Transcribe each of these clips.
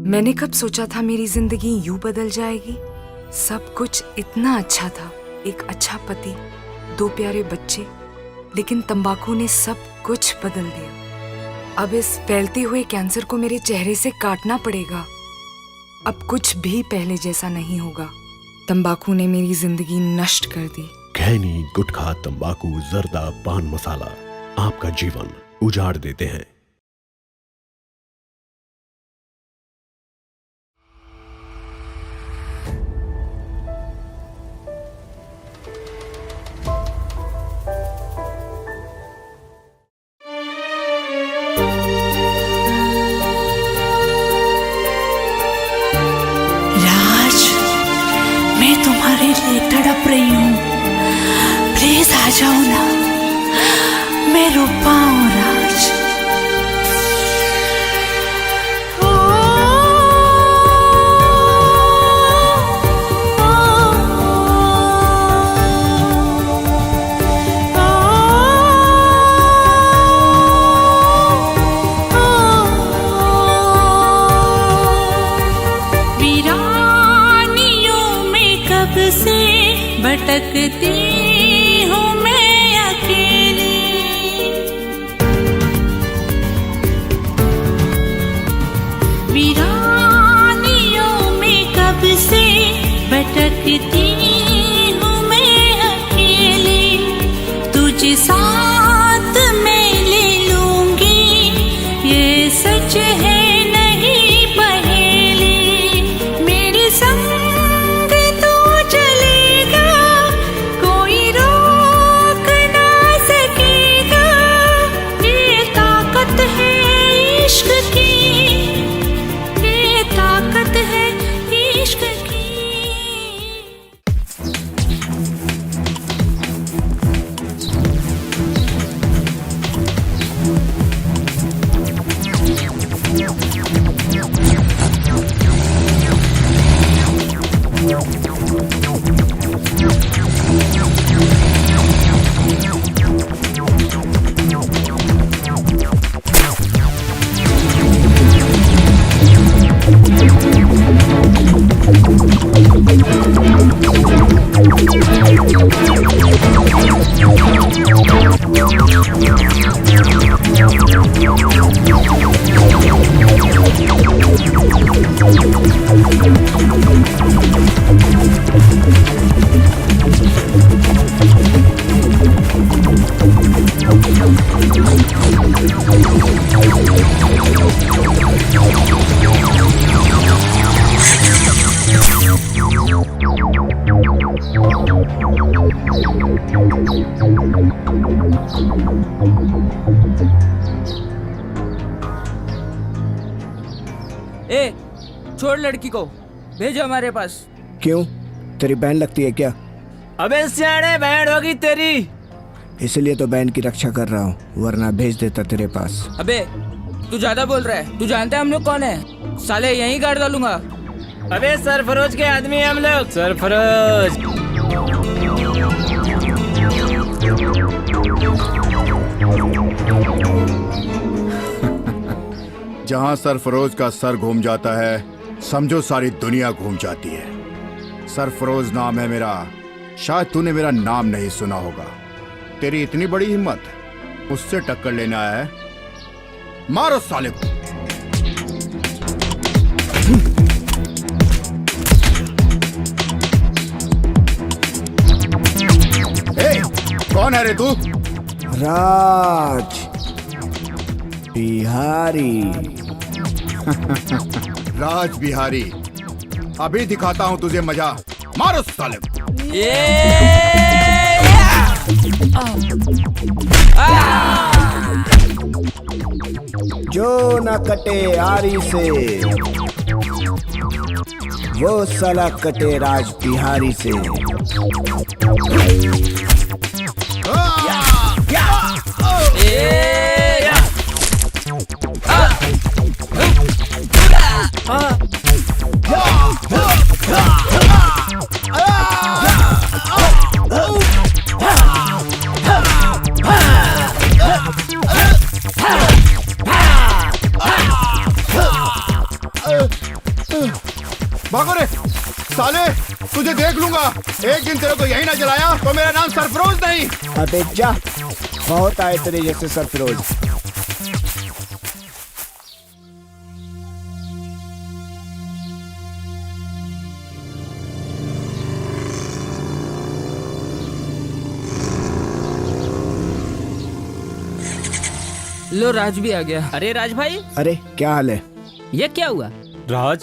मैंने कब सोचा था मेरी जिंदगी यूं बदल जाएगी। सब कुछ इतना अच्छा था, एक अच्छा पति, 2 प्यारे बच्चे, लेकिन तंबाकू ने सब कुछ बदल दिया। अब इस फैलते हुए कैंसर को मेरे चेहरे से काटना पड़ेगा। अब कुछ भी पहले जैसा नहीं होगा। तंबाकू ने मेरी जिंदगी नष्ट कर दी। खैनी, गुटखा, तंबाकू, जर्दा, पान मसाला आपका जीवन उजाड़ देते हैं। तुम्हारे लिए तड़प रही हूँ, प्लीज आ जाओ ना, मैं रो पाऊँ राज। भटकती हूँ मैं अकेली, वीरानियों में कब से भटकती हूँ मैं अकेली। तुझे साथ में ले लूंगी, ये सच है नहीं पहेली। मेरे संग ए, छोड़ लड़की को, भेजो हमारे पास। क्यों, तेरी बहन लगती है क्या? अबे सियाने, बहन होगी तेरी। इसलिए तो बहन की रक्षा कर रहा हूँ, वरना भेज देता तेरे पास। अबे तू ज्यादा बोल रहा है। तू जानता है हम लोग कौन है? साले यहीं गाड़ डालूंगा। अबे सरफरोज के आदमी है हम लोग। सरफरोज जहाँ सरफरोज का सर घूम जाता है, समझो सारी दुनिया घूम जाती है। सरफरोज नाम है मेरा, शायद तूने मेरा नाम नहीं सुना होगा। तेरी इतनी बड़ी हिम्मत, उससे टक्कर लेने आया है? मारो साले को। ए, कौन है रे तू? राज बिहारी। राज बिहारी, अभी दिखाता हूँ तुझे मजा। मारो साले को। जो न कटे आरी से, वो साला कटे राज बिहारी से। एक दिन तेरे को यही ना जलाया तो मेरा नाम सरफरोज नहीं। अबे जा, बहुत आए तेरे जैसे सरफरोज। लो राज भी आ गया। अरे राज भाई, अरे क्या हाल है? ये क्या हुआ? राज,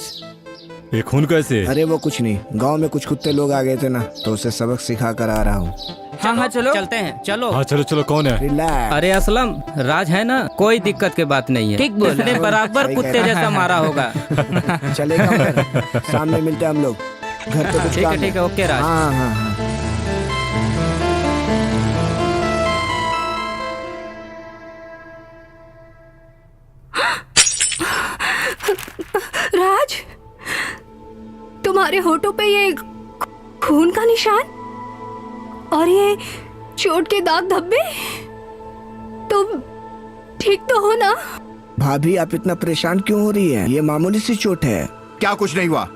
ये खून कैसे? अरे वो कुछ नहीं, गांव में कुछ कुत्ते लोग आ गए थे ना, तो उसे सबक सिखा कर आ रहा हूँ। हाँ चलो चलते हैं, चलो। हाँ चलो चलो, कौन है? रिलैक्स। अरे असलम, राज है ना, कोई दिक्कत की बात नहीं है। ठीक बोल, इसने बराबर सही कुत्ते कह रहा जैसा मारा होगा। चलेगा उधर, सामने मिलते हैं हम लोग। घर पे कुछ काम ठीक है, ओके राज। हाँ हाँ हाँ। राज, तुम्हारे होठों पे ये खून का निशान और ये चोट के दाग धब्बे, तुम ठीक तो हो ना? भाभी आप इतना परेशान क्यों हो रही है? ये मामूली सी चोट है। क्या कुछ नहीं हुआ?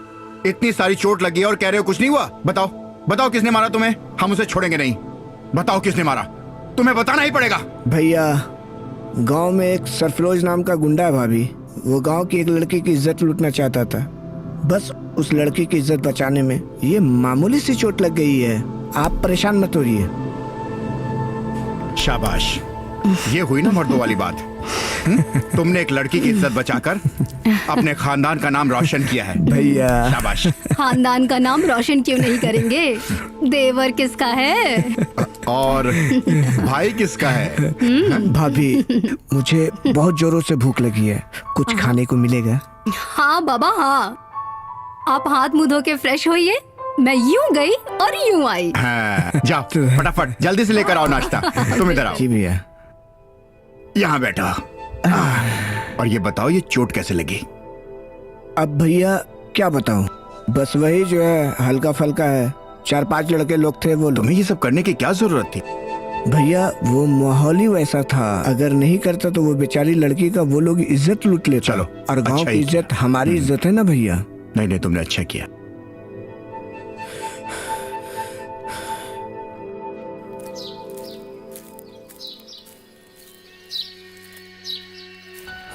इतनी सारी चोट लगी है और कह रहे हो कुछ नहीं हुआ? बताओ बताओ, किसने मारा तुम्हें? हम उसे छोड़ेंगे नहीं। बताओ किसने मारा, तुम्हें बताना ही पड़ेगा। भैया, गांव में एक सरफरोज नाम का गुंडा है भाभी। वो गांव की एक लड़की की इज्जत लूटना चाहता था। बस उस लड़की की इज्जत बचाने में ये मामूली सी चोट लग गई है। आप परेशान मत होइए। शाबाश, ये हुई ना मर्दों वाली बात। तुमने एक लड़की की इज्जत बचाकर अपने खानदान का नाम रोशन किया है। भैया शाबाश। खानदान का नाम रोशन क्यों नहीं करेंगे? देवर किसका है? और भाई किसका है? भाभी, मुझे बहुत जोरों से भूख लगी है, कुछ खाने को मिलेगा? हाँ बाबा हाँ, आप हाथ मुंह धो के फ्रेश होइए। मैं यूं गई और यूं आई। हाँ, जाओ फटाफट जल्दी से लेकर आओ नाश्ता। तुम इधर आओ, जी भैया। यहाँ बैठो। और ये बताओ, ये चोट कैसे लगी? अब भैया क्या बताऊं, बस वही जो है हल्का फल्का है। 4-5 लड़के लोग थे वो लोग। तुम्हें ये सब करने की क्या जरूरत थी? भैया वो माहौल ही वैसा था, अगर नहीं करता तो वो बेचारी लड़की का वो लोग इज्जत लूट लेते। चलो, और गांव अच्छा की ही इज्जत हमारी इज्जत है ना भैया। नहीं नहीं, तुमने अच्छा किया।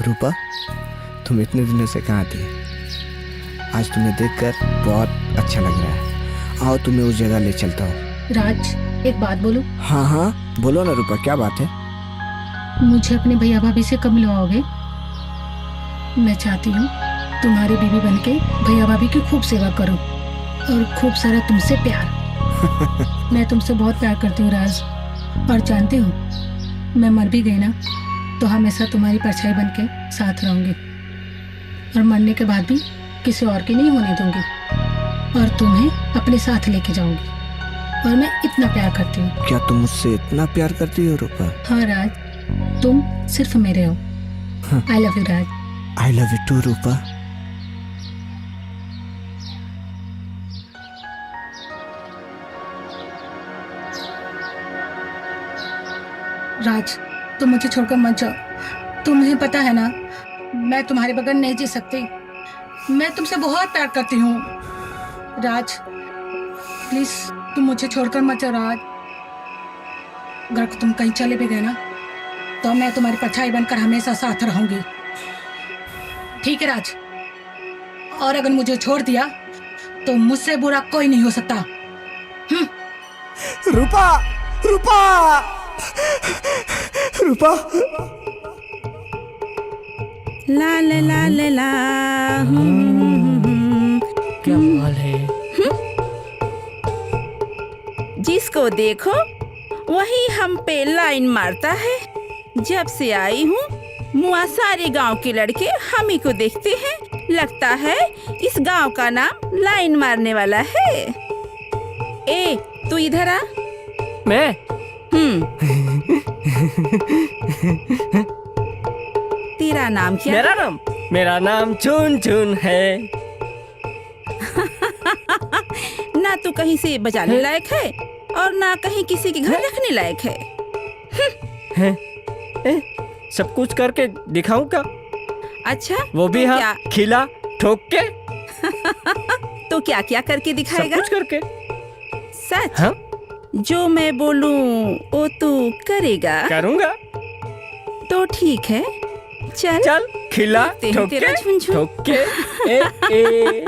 रूपा, तुम इतने दिनों से कहाँ थी? आज तुम्हें देखकर बहुत अच्छा लग रहा है। आओ तुम्हें उस जगह ले चलता हूँ। राज, एक बात बोलूं? हाँ हाँ बोलो ना रूपा, क्या बात है? मुझे अपने भैया भाभी से कब मिलवाओगे? मैं चाहती हूँ तुम्हारी बीवी बनके भैया भाभी की खूब सेवा करूँ और खूब सारा तुमसे प्यार। मैं तुमसे बहुत प्यार करती हूँ राज, और जानती हूँ मैं मर भी गई ना तो हमेशा तुम्हारी परछाई बनके साथ रहूंगी, और मरने के बाद भी किसी और की नहीं होने दूंगी, और तुम्हें अपने साथ लेके जाऊंगी। और मैं इतना प्यार करती हूँ। क्या तुम मुझसे इतना प्यार करती हो रूपा? हाँ राज, तुम सिर्फ मेरे हो। I love you Raj. I love you too Rupa. Raj, तुम मुझे छोड़कर मत जाओ। तुम्हें पता है ना, मैं तुम्हारे बगैर नहीं जी सकती। मैं तुमसे बहुत प्यार करती हूँ राज। प्लीज तुम मुझे छोड़कर मत जाओ राज। अगर तुम कहीं चले भी गए ना तो मैं तुम्हारी परछाई बनकर हमेशा साथ रहूंगी। ठीक है राज? और अगर मुझे छोड़ दिया तो मुझसे बुरा कोई नहीं हो सकता। रूपा, रूपा, रूपा। ला ले ला ले ला। क्या हाल है? जिसको देखो वही हम पे लाइन मारता है। जब से आई हूँ मुआ सारे गांव के लड़के हम ही को देखते हैं। लगता है इस गांव का नाम लाइन मारने वाला है। ए तू इधर आ। मैं? तेरा नाम क्या? मेरा नाम चुन चुन है। ना तू कहीं से बजाने लायक है और ना कहीं किसी के घर रखने लायक है। सब कुछ करके दिखाऊं क्या? अच्छा, वो भी हाँ, क्या? खिला ठोक के। तो क्या क्या करके सब दिखाएगा? कुछ करके। सच? हाँ? जो मैं बोलूं वो तू करेगा? करूँगा। तो ठीक है, चल चल खिला देखते हैं तेरा झुनझुन। ठोके ए।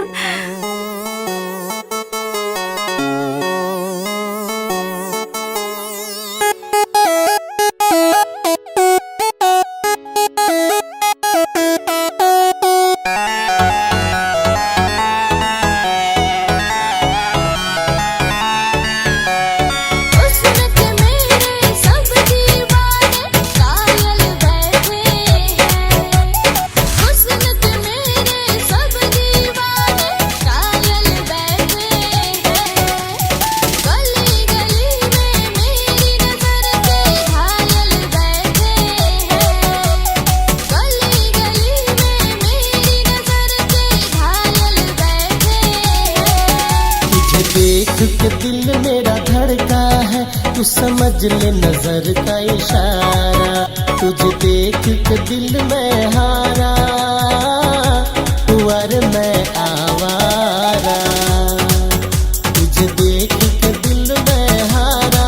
समझ ले नजर का इशारा, तुझे देख के दिल में हारा, हुआ रे मैं आवारा, तुझे देख के दिल में हारा,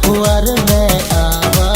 हुआ रे मैं आवारा।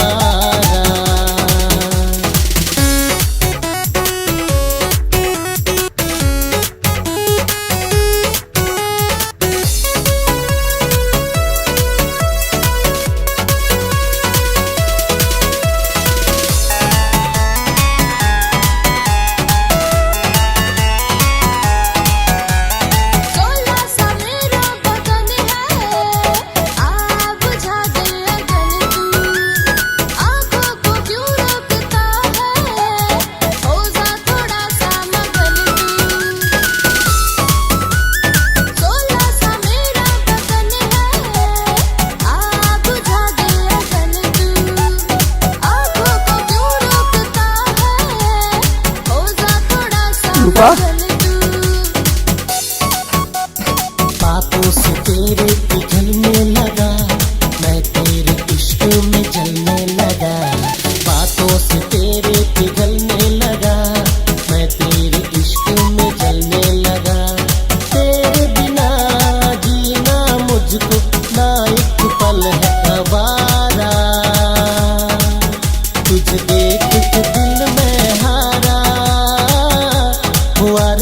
बातों से तेरे पिघलने लगा, मैं तेरे इश्क में जलने लगा, बातों से तेरे पिघलने लगा, मैं तेरे इश्क में जलने लगा, तेरे बिना जीना मुझको ना एक पल है गवारा, तुझे देख के दिल में हारा, हुआ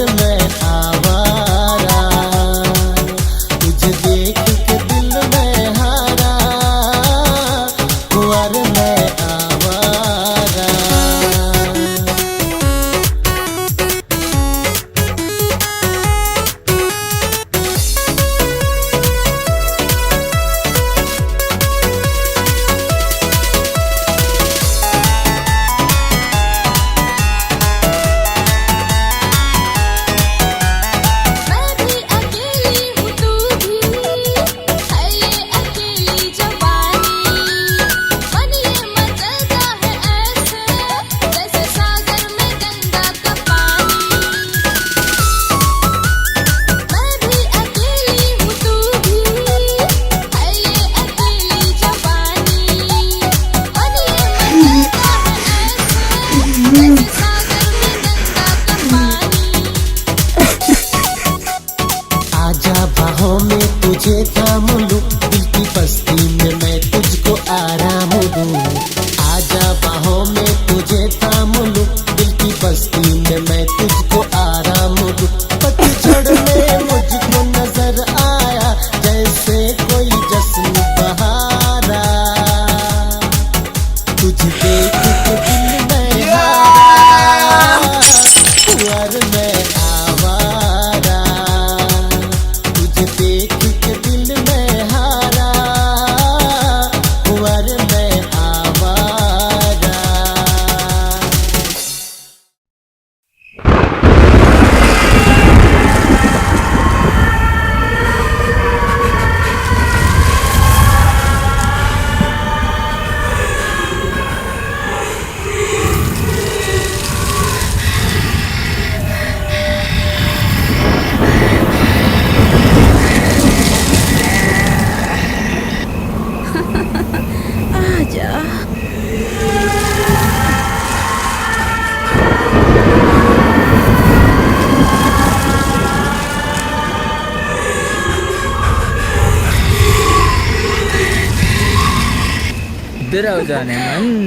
तेरा जाने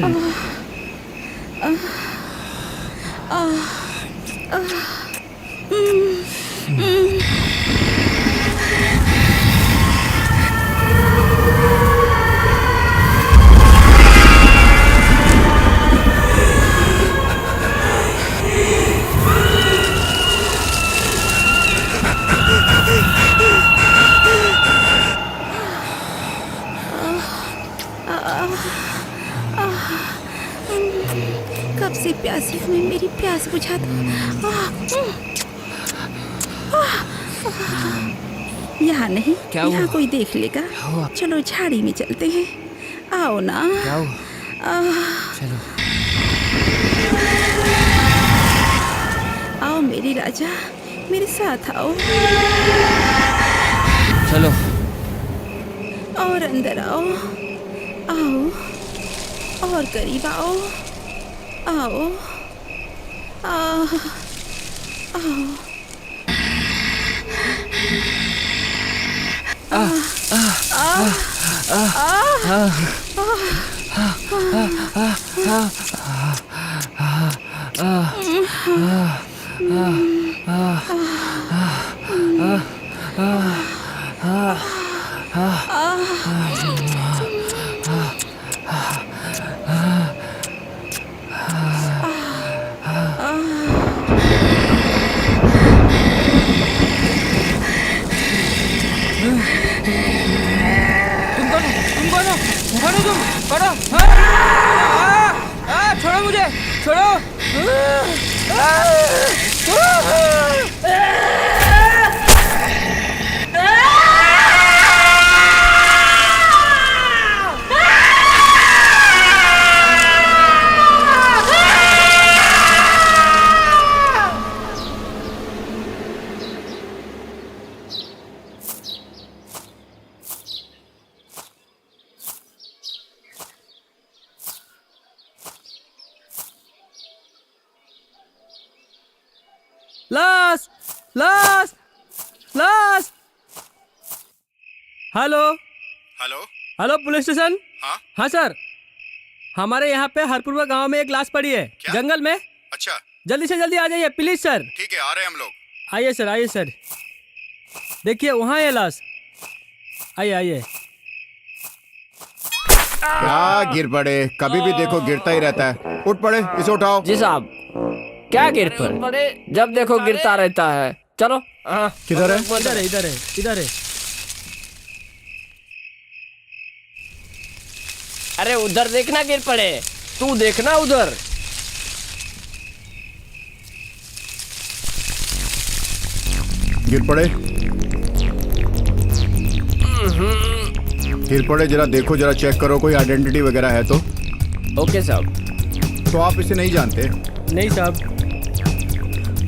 मन। कब से प्यासी हूँ मैं, मेरी प्यास बुझा दो। यहाँ नहीं, क्या यहाँ हुआ? कोई देख लेगा। चलो झाड़ी में चलते हैं, आओ ना। क्या हुआ? चलो आओ मेरी राजा, मेरे साथ आओ। चलो। और अंदर आओ, आओ और करीब आओ, आओ आओ आओ। छोड़ो मुझे, छोड़ो। लाश लाश लाश। Hello hello. Hello police station. हाँ हाँ सर, हमारे यहाँ पे हरपुरवा गांव में एक लाश पड़ी है। क्या? जंगल में। अच्छा जल्दी से जल्दी आ जाइए प्लीज सर। ठीक है, आ रहे हैं हम लोग। आइए सर, आइए सर। देखिए वहाँ है लाश। आइए आइए। क्या गिर पड़े, कभी भी देखो गिरता ही रहता है। उठ पड़े, इसे उठाओ। जी साहब, क्या गिर पड़े? जब देखो गिरता रहता है। चलो। किधर है? इधर है, इधर है, इधर है। अरे उधर देखना गिर पड़े, तू देखना उधर। गिर पड़े, गिर पड़े। जरा देखो, जरा चेक करो, कोई आइडेंटिटी वगैरह है तो। ओके साहब। तो आप इसे नहीं जानते? नहीं साहब।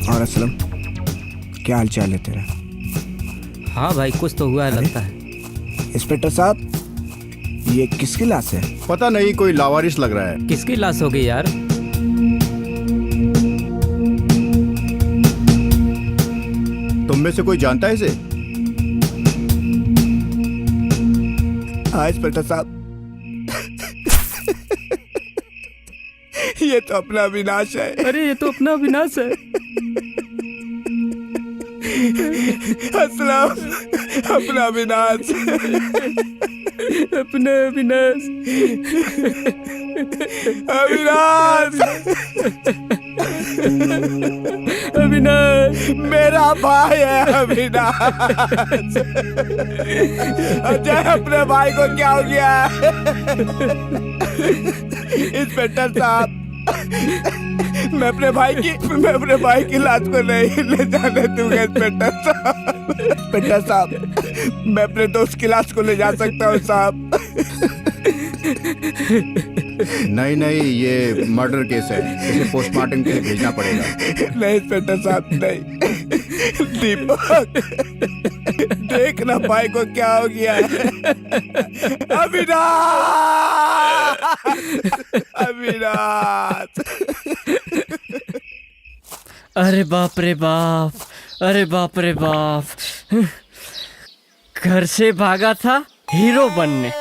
और असलम, क्या हाल चाल है तेरा? हाँ भाई, कुछ तो हुआ है लगता है। इंस्पेक्टर साहब, ये किसकी लाश है? पता नहीं, कोई लावारिस लग रहा है। किसकी लाश होगी यार? तुम में से कोई जानता है इसे? हाँ इंस्पेक्टर साहब, ये तो अपना विनाश है। अरे ये तो अपना विनाश है। असलम, अपना विनाश। अपना विनाश। अविनाश, अविनाश मेरा भाई है अविनाश। अजय, अपने भाई को क्या हो गया? इंस्पेक्टर साहब, मैं अपने भाई की लाश को नहीं ले जाने दूंगा। इंस्पेक्टर साहब, मैं अपने दोस्त की लाश को ले जा सकता हूँ साहब। नहीं नहीं, ये मर्डर केस है, इसे पोस्टमार्टम के लिए भेजना पड़ेगा। नहीं इंस्पेक्टर साहब, नहीं। दीपक, देखना भाई को क्या हो गया है। अविनाश, अविनाश। अरे बाप रे बाप, अरे बाप रे बाप। घर से भागा था हीरो बनने,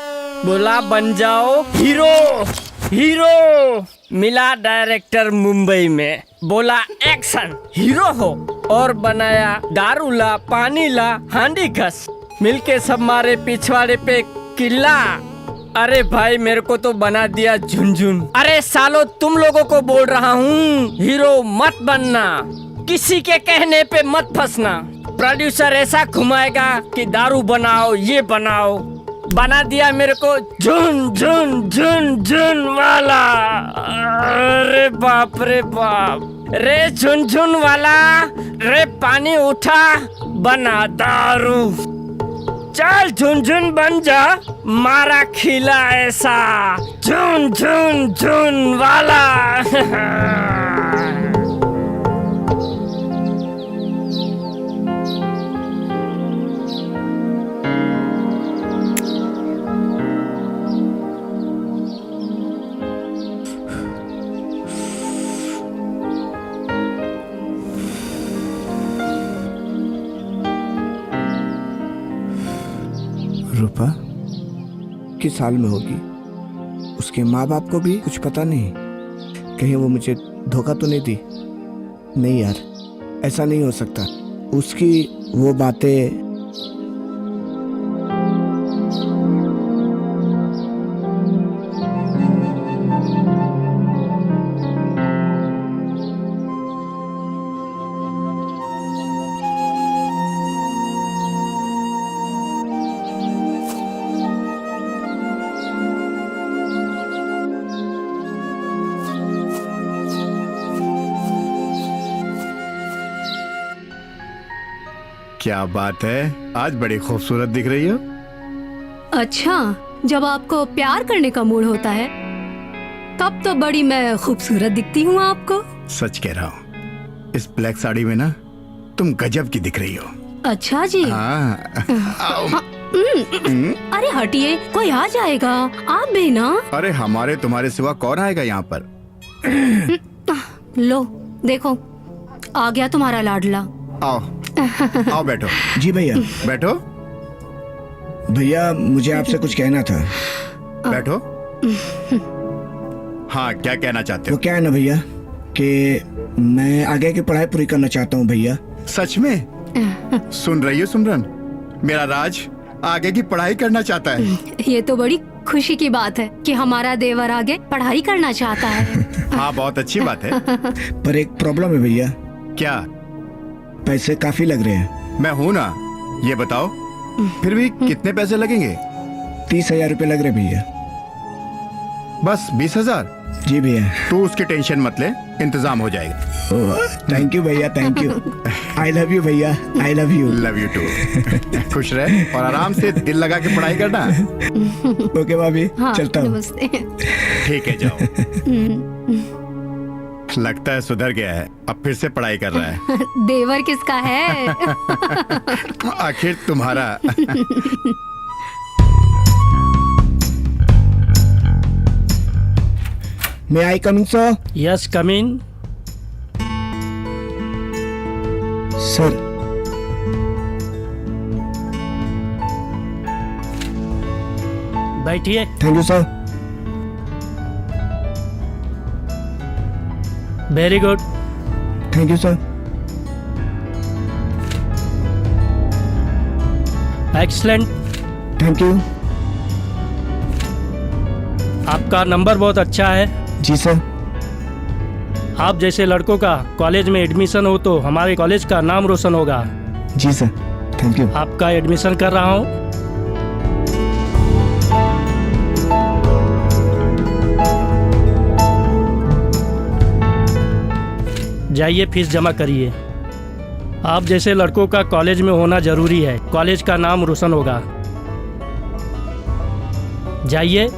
बोला बन जाओ हीरो। हीरो मिला डायरेक्टर मुंबई में, बोला एक्शन हीरो हो, और बनाया दारू ला, पानी ला, हांडी घस, मिलके सब मारे पिछवाड़े पे किला। अरे भाई मेरे को तो बना दिया झुनझुन। अरे सालो तुम लोगों को बोल रहा हूँ, हीरो मत बनना, किसी के कहने पे मत फंसना। प्रोड्यूसर ऐसा घुमाएगा कि दारू बनाओ, ये बनाओ, बना दिया मेरे को झुन झुन झुन झुन वाला। अरे बाप रे बाप, रे झुन झुन वाला, रे पानी उठा बना दारू। चल झुनझुन बन जा, मारा खिला ऐसा झुन झुन झुन वाला। रूपा किस साल में होगी? उसके माँ बाप को भी कुछ पता नहीं? कहीं वो मुझे धोखा तो नहीं दी? नहीं यार, ऐसा नहीं हो सकता। उसकी वो बातें क्या बात है, आज बड़ी खूबसूरत दिख रही हो। अच्छा, जब आपको प्यार करने का मूड होता है तब तो बड़ी मैं खूबसूरत दिखती हूँ आपको। सच कह रहा हूँ, इस ब्लैक साड़ी में ना तुम गजब की दिख रही हो। अच्छा जी। हाँ। अरे हटिए, कोई आ जाएगा, आप भी ना। अरे हमारे तुम्हारे सिवा कौन आएगा यहाँ पर। लो देखो, आ गया तुम्हारा लाडला। आओ आओ बैठो। जी भैया। बैठो। भैया मुझे आपसे कुछ कहना था। बैठो। हाँ, क्या कहना चाहते हो? वो क्या है ना भैया कि मैं आगे की पढ़ाई पूरी करना चाहता हूँ भैया। सच में? सुन रही हो सिमरन, मेरा राज आगे की पढ़ाई करना चाहता है। ये तो बड़ी खुशी की बात है कि हमारा देवर आगे पढ़ाई करना चाहता है। हाँ, बहुत अच्छी बात है। पर एक प्रॉब्लम है भैया। क्या? पैसे काफी लग रहे हैं। मैं हूँ ना, ये बताओ फिर भी कितने पैसे लगेंगे? 30,000 रुपए लग रहे भैया। बस 20,000? जी भैया। तू उसकी टेंशन मत ले, इंतजाम हो जाएगा। थैंक यू भैया, thank you. I love you भैया, I love you. Love you too. खुश रहे और आराम से दिल लगा के पढ़ाई करना। ओके भाभी, हाँ, चलता हूँ। नमस्ते। ठीक है, जाओ। लगता है सुधर गया है, अब फिर से पढ़ाई कर रहा है। देवर किसका है? आखिर तुम्हारा। May I come in, sir? Yes come in. Sir, बैठिए। Thank you sir. Very good. Thank you sir. Excellent. Thank you. आपका नंबर बहुत अच्छा है। जी सर। आप जैसे लड़कों का कॉलेज में एडमिशन हो तो हमारे कॉलेज का नाम रोशन होगा। जी सर, थैंक यू। आपका एडमिशन कर रहा हूँ। जाइए फीस जमा करिए। आप जैसे लड़कों का कॉलेज में होना जरूरी है, कॉलेज का नाम रोशन होगा। जाइए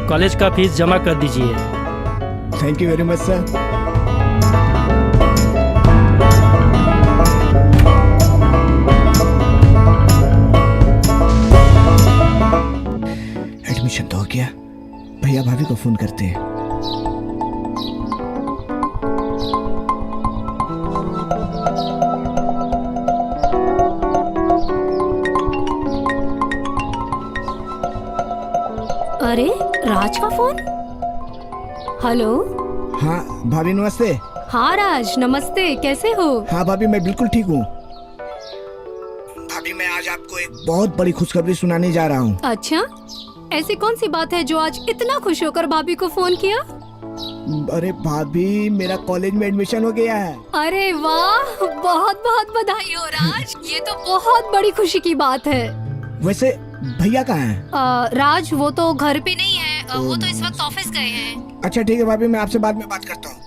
कॉलेज का फीस जमा कर दीजिए। Thank you very much sir. Admission तो हो गया, भैया भाभी को फोन करते हैं। अरे राज का फोन। हेलो। हाँ भाभी नमस्ते। हाँ राज नमस्ते, कैसे हो? हाँ भाभी मैं बिल्कुल ठीक हूँ। भाभी मैं आज आपको एक बहुत बड़ी खुशखबरी सुनाने जा रहा हूँ। अच्छा, ऐसी कौन सी बात है जो आज इतना खुश होकर भाभी को फोन किया? अरे भाभी मेरा कॉलेज में एडमिशन हो गया है। अरे वाह, बहुत बहुत बधाई हो राज, ये तो बहुत बड़ी खुशी की बात है। वैसे भैया कहाँ हैं? राज वो तो घर पे नहीं है, वो तो इस वक्त ऑफिस गए हैं। अच्छा ठीक है भाभी, मैं आपसे बाद में बात करता हूँ।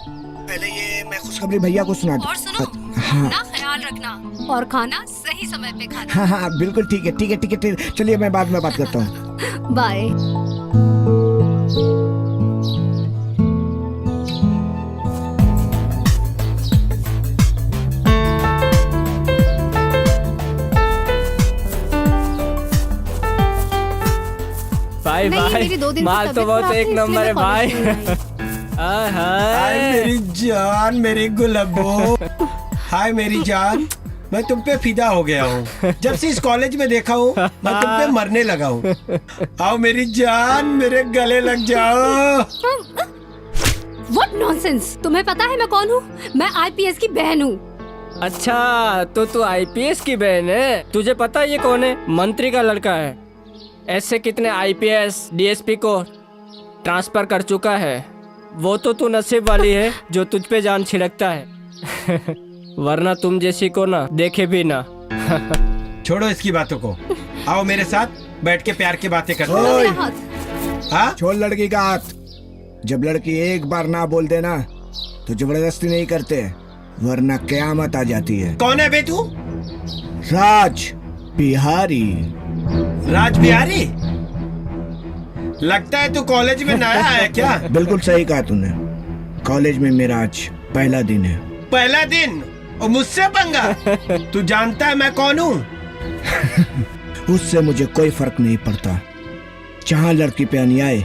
पहले ये मैं खुशखबरी भैया को सुना दूँ। और सुनो, हाँ ना ख्याल रखना और खाना सही समय पे खाना। हाँ हाँ बिल्कुल ठीक है ठीक है ठीक है ठीक है। चलिए मैं बाद में बात करता हूँ। बाय। भाई नहीं, भाई मेरी 2 दिन से माल तो तबीयत बहुत खराब थी, एक इसलिए नंबर है मैं भाई। कॉलेज नहीं आई। हाय मेरी जान, मेरी गुलाबो, हाय मेरी जान, मैं तुम पे फिदा हो गया हूँ। जब से इस कॉलेज में देखा हूँ मैं तुम पे मरने लगा हूँ। आओ मेरी जान, मेरे गले लग जाओ। What nonsense! तुम्हें पता है मैं कौन हूँ? मैं IPS की बहन हूँ। अच्छा, तो तू IPS की बहन है। तुझे पता है ये कौन है? मंत्री का लड़का है। ऐसे कितने IPS DSP को ट्रांसफर कर चुका है। वो तो तू नसीब वाली है जो तुझ पे जान छिड़कता है। वरना तुम जैसी को ना देखे भी ना। छोड़ो इसकी बातों को, आओ मेरे साथ बैठ के प्यार की बातें करते छोड़ो हैं। मेरा हाथ। हाँ छोड़ लड़की का हाथ। जब लड़की एक बार ना बोल देना तो जबरदस्ती नहीं करते, वरना कयामत आ जाती है। कौन है बे तू? राज बिहारी। राज बिहारी? लगता है तू कॉलेज में नया है क्या? बिल्कुल सही कहा तूने। कॉलेज में मेरा आज पहला दिन है। पहला दिन और मुझसे पंगा? तू जानता है मैं कौन हूँ? उससे मुझे कोई फर्क नहीं पड़ता। जहाँ लड़की पे अन्याय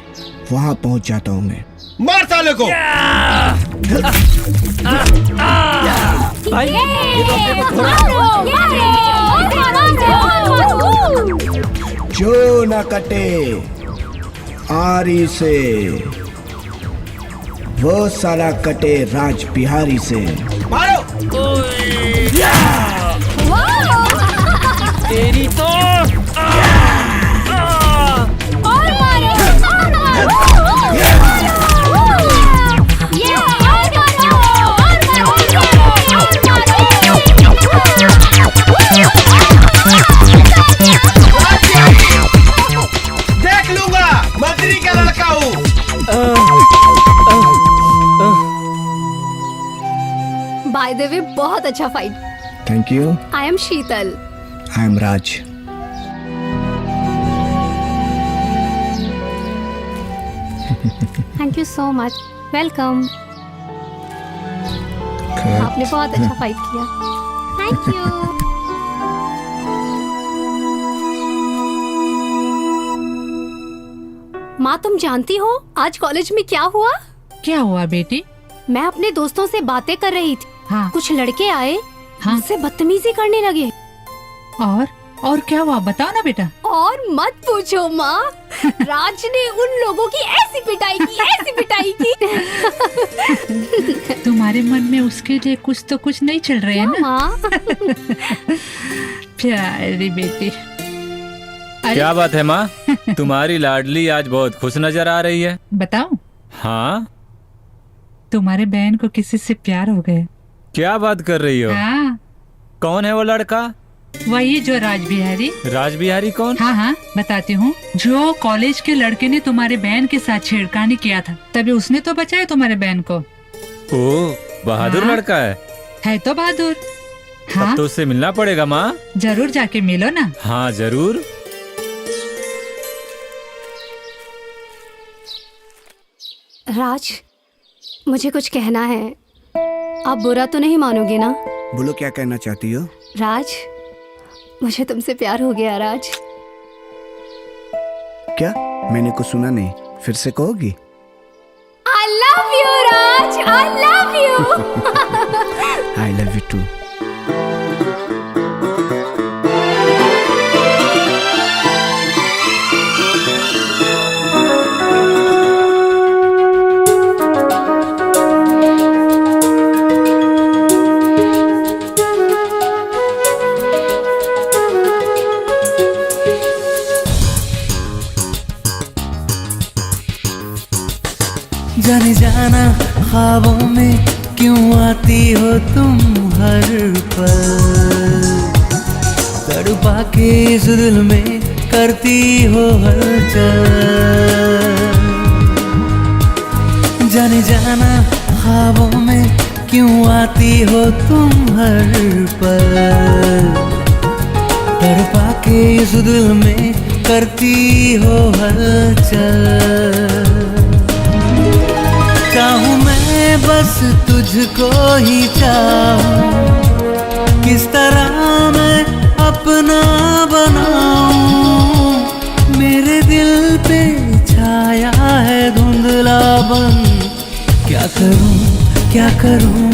वहाँ पहुँच जाता हूँ मैं। मार साले को। भाई ये तो अपने को जो न कटे आरी से वो साला कटे राज बिहारी से। मारो। तेरी तो देख लूंगा, मंत्री का लड़का हूँ। बाय द वे बहुत अच्छा fight. Thank you. I am Sheetal. I am Raj. Thank you so much. Welcome. आपने बहुत अच्छा फाइट किया। Thank you. माँ तुम जानती हो आज कॉलेज में क्या हुआ? क्या हुआ बेटी? मैं अपने दोस्तों से बातें कर रही थी। हाँ। कुछ लड़के आए, हाँ। मुझसे बदतमीजी करने लगे। और क्या हुआ बताओ ना बेटा। और मत पूछो माँ, राज ने उन लोगों की ऐसी पिटाई की। तुम्हारे मन में उसके लिए कुछ तो कुछ नहीं चल रहा है ना माँ? प्यारी बेटी। क्या बात है माँ, तुम्हारी लाडली आज बहुत खुश नजर आ रही है। बताओ। हाँ तुम्हारे बहन को किसी से प्यार हो गया। क्या बात कर रही हो? हाँ कौन है वो लड़का? वही जो राज बिहारी। राज बिहारी कौन? हाँ हाँ बताती हूँ। जो कॉलेज के लड़के ने तुम्हारे बहन के साथ छेड़खानी किया था, तभी उसने तो बचाया तुम्हारे बहन को। ओ बहादुर हाँ? लड़का है तो बहादुर। हाँ हाँ तो उससे मिलना पड़ेगा माँ। जरूर जाके मिलो ना। हाँ जरूर। राज मुझे कुछ कहना है, आप बुरा तो नहीं मानोगे ना? बोलो क्या कहना चाहती हो? राज मुझे तुमसे प्यार हो गया। राज क्या? मैंने कुछ सुना नहीं, फिर से कहोगी? I love you Raj, I love you। I love you too। जाने जाना ख्वाबों में क्यों आती हो तुम हर पल, तड़पा के इस दिल में करती हो हलचल। जाने जाना ख्वाबों में क्यों आती हो तुम हर पल, तड़पा के इस दिल में करती हो हलचल। चाहूं मैं बस तुझको ही चाहूं, किस तरह मैं अपना बनाऊं, मेरे दिल पे छाया है धुंधलापन। क्या करूं क्या करूं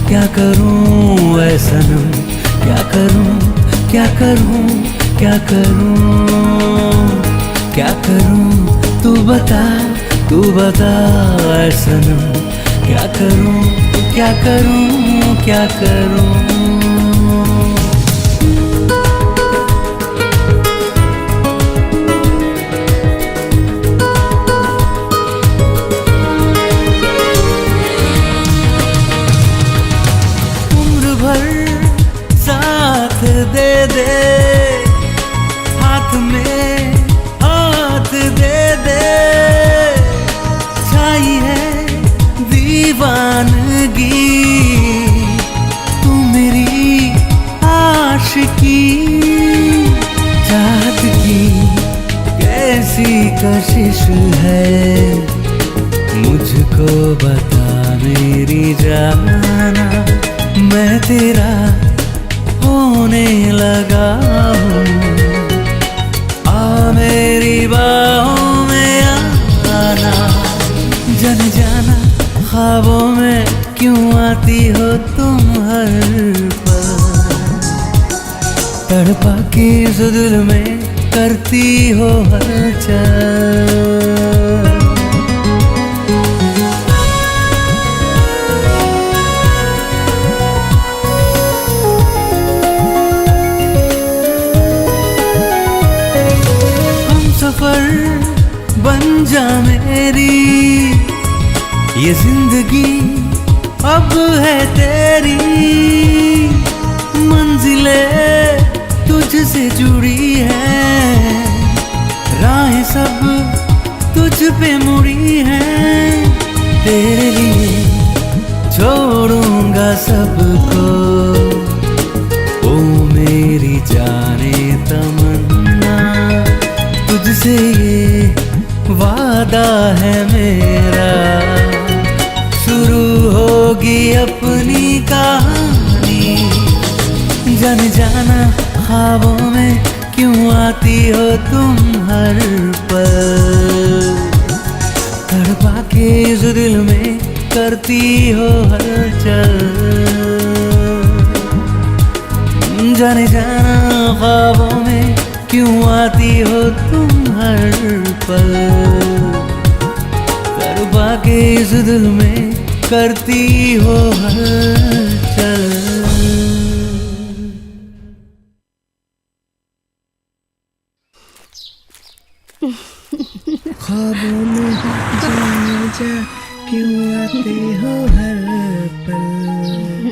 क्या करूं ऐ सनम, क्या करूं क्या करूं क्या करूं क्या करूं, तू बता ऐ सनम, क्या करूं क्या करूं क्या करूं। दे दे हाथ में हाथ दे दे, छाई है दीवानगी तू मेरी आशिकी। चाहत की कैसी कशिश है मुझको बता मेरी जाना, मैं तेरा होने लगा हूँ, आ मेरी बाहों में आना। जन जाना ख्वाबों में क्यों आती हो तुम हर पल, तड़पा के इस दिल में करती हो हलचल। बन जा मेरी ये जिंदगी अब है तेरी, मंजिलें तुझसे जुड़ी है, राहें सब तुझ पे मुड़ी हैं। तेरे लिए छोड़ूंगा सबको, ओ मेरी जाने तमन्ना, तुझसे ये वादा है मेरा, शुरू होगी अपनी कहानी। जान जाना ख्वाबों में क्यों आती हो तुम हर पल, तड़पा के इस दिल में करती हो हलचल। जाने जाना ख्वाबों में क्यों आती हो तुम हर पल, तड़पा के इस दिल में करती हो हलचल। ख्वाबों में जा क्यों आते हो हर पल,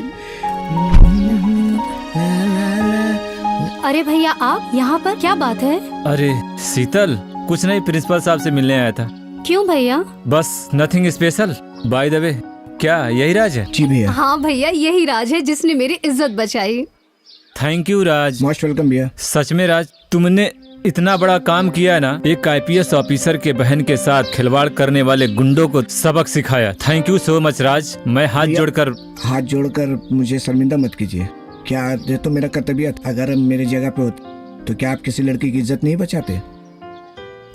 ला ला ला। अरे भैया आप यहाँ पर, क्या बात है? अरे शीतल, कुछ नहीं, प्रिंसिपल साहब से मिलने आया था। क्यों भैया? बस nothing special. By the way, क्या यही राज है? जी भैया। हाँ भैया, यही राज है जिसने मेरी इज्जत बचाई। Thank you Raj. Most welcome भैया। सच में राज, तुमने इतना बड़ा काम किया ना, एक IPS ऑफिसर के बहन के साथ खिलवाड़ करने वाले गुंडों को सबक सिखाया। थैंक यू सो मच राज। मैं हाथ जोड़कर मुझे शर्मिंदा मत कीजिए। क्या ये तो मेरा कर्तव्य था, अगर मेरी जगह पे होते तो क्या आप किसी लड़की की इज्जत नहीं बचाते?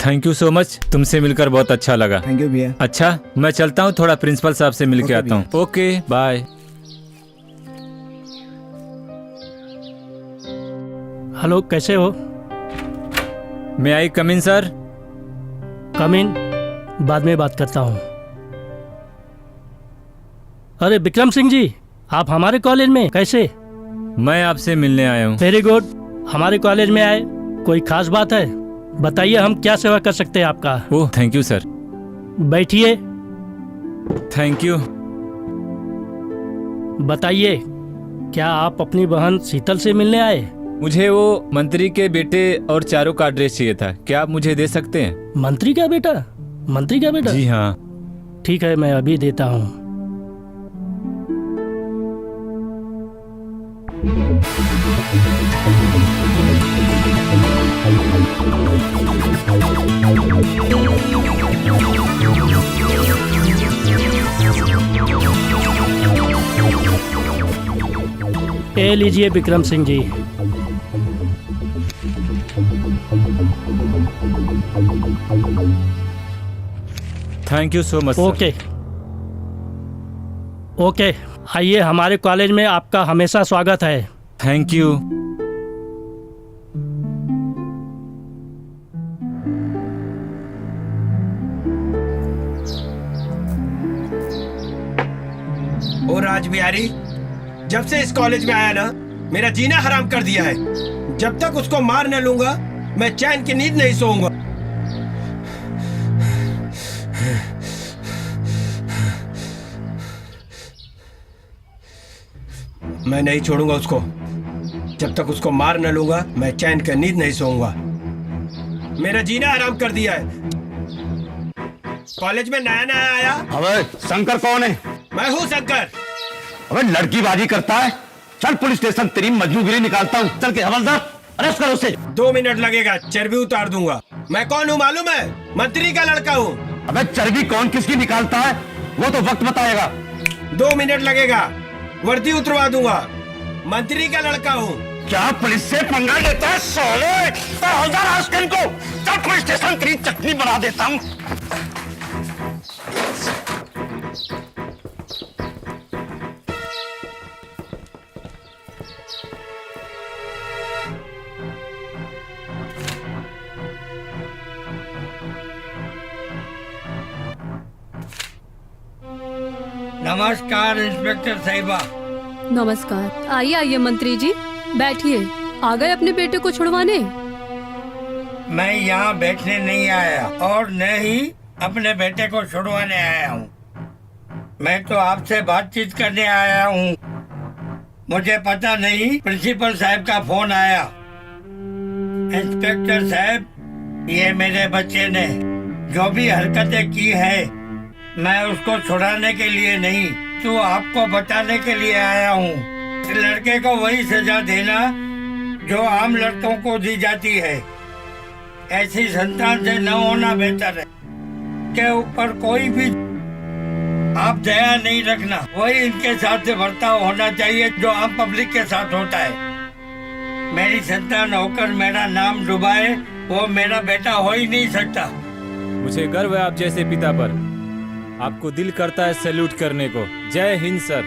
थैंक यू सो मच, तुमसे मिलकर बहुत अच्छा लगा। थैंक यू भैया। अच्छा, मैं चलता हूँ, थोड़ा प्रिंसिपल साहब से मिल के आता हूँ। Okay bye. हेलो, कैसे हो? मैं आई कम इन सर? कम इन, बाद में बात करता हूँ। अरे विक्रम सिंह जी, आप हमारे कॉलेज में कैसे? मैं आपसे मिलने आया हूँ। वेरी गुड, हमारे कॉलेज में आए, कोई खास बात है? बताइए, हम क्या सेवा कर सकते हैं आपका? Oh thank you sir. बैठिए। Thank you. बताइए, क्या आप अपनी बहन शीतल से मिलने आए? मुझे वो मंत्री के बेटे और चारों का एड्रेस चाहिए था। क्या आप मुझे दे सकते हैं? मंत्री का बेटा? मंत्री का बेटा? जी हाँ। ठीक है, मैं अभी देता हूँ। ये लीजिए Vikram Singh ji. Thank you so much. Okay okay, आइए, हमारे कॉलेज में आपका हमेशा स्वागत है। Thank you. ओ राजबिहारी, जब से इस कॉलेज में आया ना, मेरा जीना हराम कर दिया है। जब तक उसको मार न लूंगा मैं चैन की नींद नहीं सोऊंगा। मैं नहीं छोड़ूंगा उसको। जब तक उसको मार न लूंगा मैं चैन की नींद नहीं सोऊंगा। मेरा जीना हराम कर दिया है। कॉलेज में नया नया आया। अबे शंकर कौन है? मैं हूँ शंकर। अबे लड़कीबाजी करता है। चल पुलिस स्टेशन, तेरी मजनूगिरी निकालता हूँ। चल के हवलदार, अरेस्ट करो उसे। 2 मिनट लगेगा, चर्बी उतार दूंगा। मैं कौन हूँ मालूम है? मंत्री का लड़का हूँ। अबे चर्बी कौन किसकी निकालता है वो तो वक्त बताएगा। 2 मिनट लगेगा, वर्दी उतरवा दूंगा। मंत्री का लड़का हूँ। क्या पुलिस से पंगा लेता है साले? हवलदार आजकल को चल पुलिस स्टेशन, तेरी चटनी बना देता हूँ। नमस्कार इंस्पेक्टर साहिबा। नमस्कार। आइए आइए मंत्री जी, बैठिए। आ गए अपने बेटे को छुड़वाने? मैं यहाँ बैठने नहीं आया और न ही अपने बेटे को छुड़वाने आया हूँ। मैं तो आपसे बातचीत करने आया हूँ। मुझे पता नहीं प्रिंसिपल साहब का फोन आया। इंस्पेक्टर साहब, ये मेरे बच्चे ने जो भी हरकतें की है, मैं उसको छुड़ाने के लिए नहीं तो आपको बताने के लिए आया हूँ। लड़के को वही सजा देना जो आम लड़कों को दी जाती है। ऐसी संतान से न होना बेहतर है। के ऊपर कोई भी आप दया नहीं रखना। वही इनके साथ से बर्ताव होना चाहिए जो आम पब्लिक के साथ होता है। मेरी संतान होकर मेरा नाम डुबाए वो मेरा बेटा हो ही नहीं सकता। मुझे गर्व है आप जैसे पिता पर। आपको दिल करता है सैल्यूट करने को। जय हिंद सर।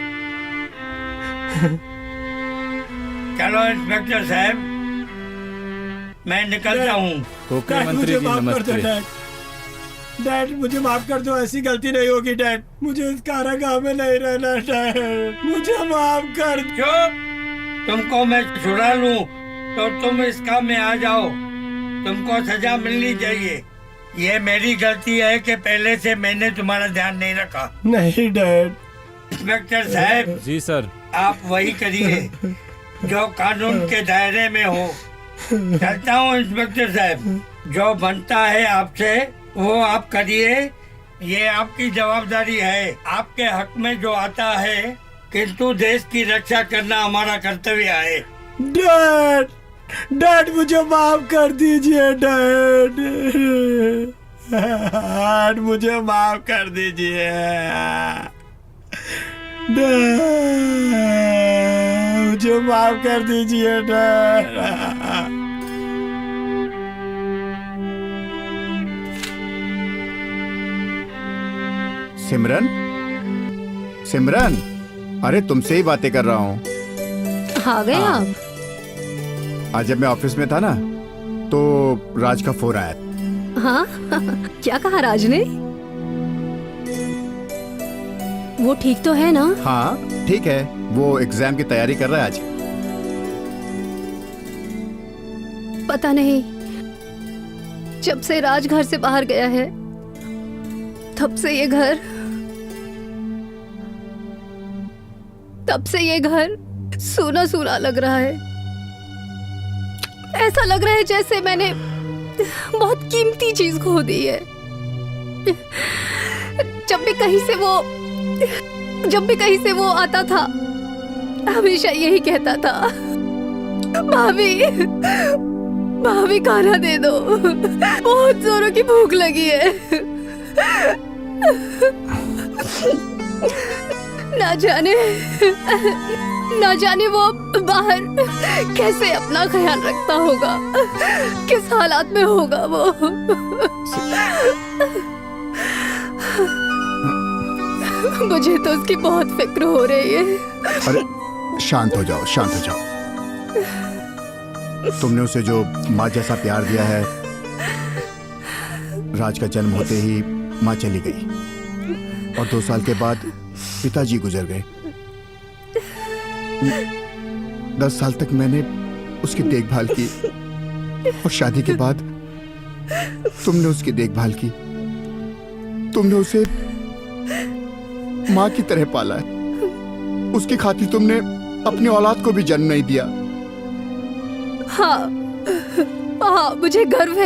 चलो इंस्पेक्टर साहब, मैं निकलता हूँ। ओके मंत्री जी, नमस्ते। डैड मुझे माफ कर दो, ऐसी गलती नहीं होगी डैड। मुझे इस कारागाह में नहीं रहना डैड, मुझे माफ कर। चुप! तुमको मैं छुड़ा लूं तो तुम इस काम में आ जाओ। तुमको सजा मिलनी चाहिए। ये मेरी गलती है कि पहले से मैंने तुम्हारा ध्यान नहीं रखा। नहीं डैड। इंस्पेक्टर साहब। जी सर। आप वही करिए जो कानून के दायरे में हो। चलता हूँ इंस्पेक्टर साहब। जो बनता है आपसे वो आप करिए। ये आपकी जवाबदारी है। आपके हक में जो आता है, किंतु देश की रक्षा करना हमारा कर्तव्य है। डैड, डैड मुझे माफ कर दीजिए डैड। डैड मुझे माफ कर दीजिए डैड, मुझे माफ कर दीजिए डैड। सिमरन, सिमरन, अरे तुमसे ही बातें कर रहा हूँ। आ गए हाँ। आप? आज जब मैं ऑफिस में था ना तो राज का फोन आया। हाँ क्या कहा राज ने? वो ठीक तो है ना? हाँ ठीक है, वो एग्जाम की तैयारी कर रहा है आज। पता नहीं, जब से राज घर से बाहर गया है तब से ये घर तब से ये घर सूना सूना लग रहा है। ऐसा लग रहा है जैसे मैंने बहुत कीमती चीज खो दी है। जब भी कहीं से वो आता था, हमेशा यही कहता था, भाभी खाना दे दो, बहुत जोरों की भूख लगी है। ना जाने वो बाहर कैसे अपना ख्याल रखता होगा, किस हालात में होगा वो। मुझे तो उसकी बहुत फिक्र हो रही है। अरे शांत हो जाओ, शांत हो जाओ। तुमने उसे जो माँ जैसा प्यार दिया है, राज का जन्म होते ही माँ चली गई और 2 साल के बाद पिताजी गुजर गए। 10 साल तक मैंने उसकी देखभाल की और शादी के बाद तुमने उसकी देखभाल की। तुमने उसे माँ की तरह पाला है। उसकी खातिर तुमने अपनी औलाद को भी जन्म नहीं दिया। हाँ, मुझे गर्व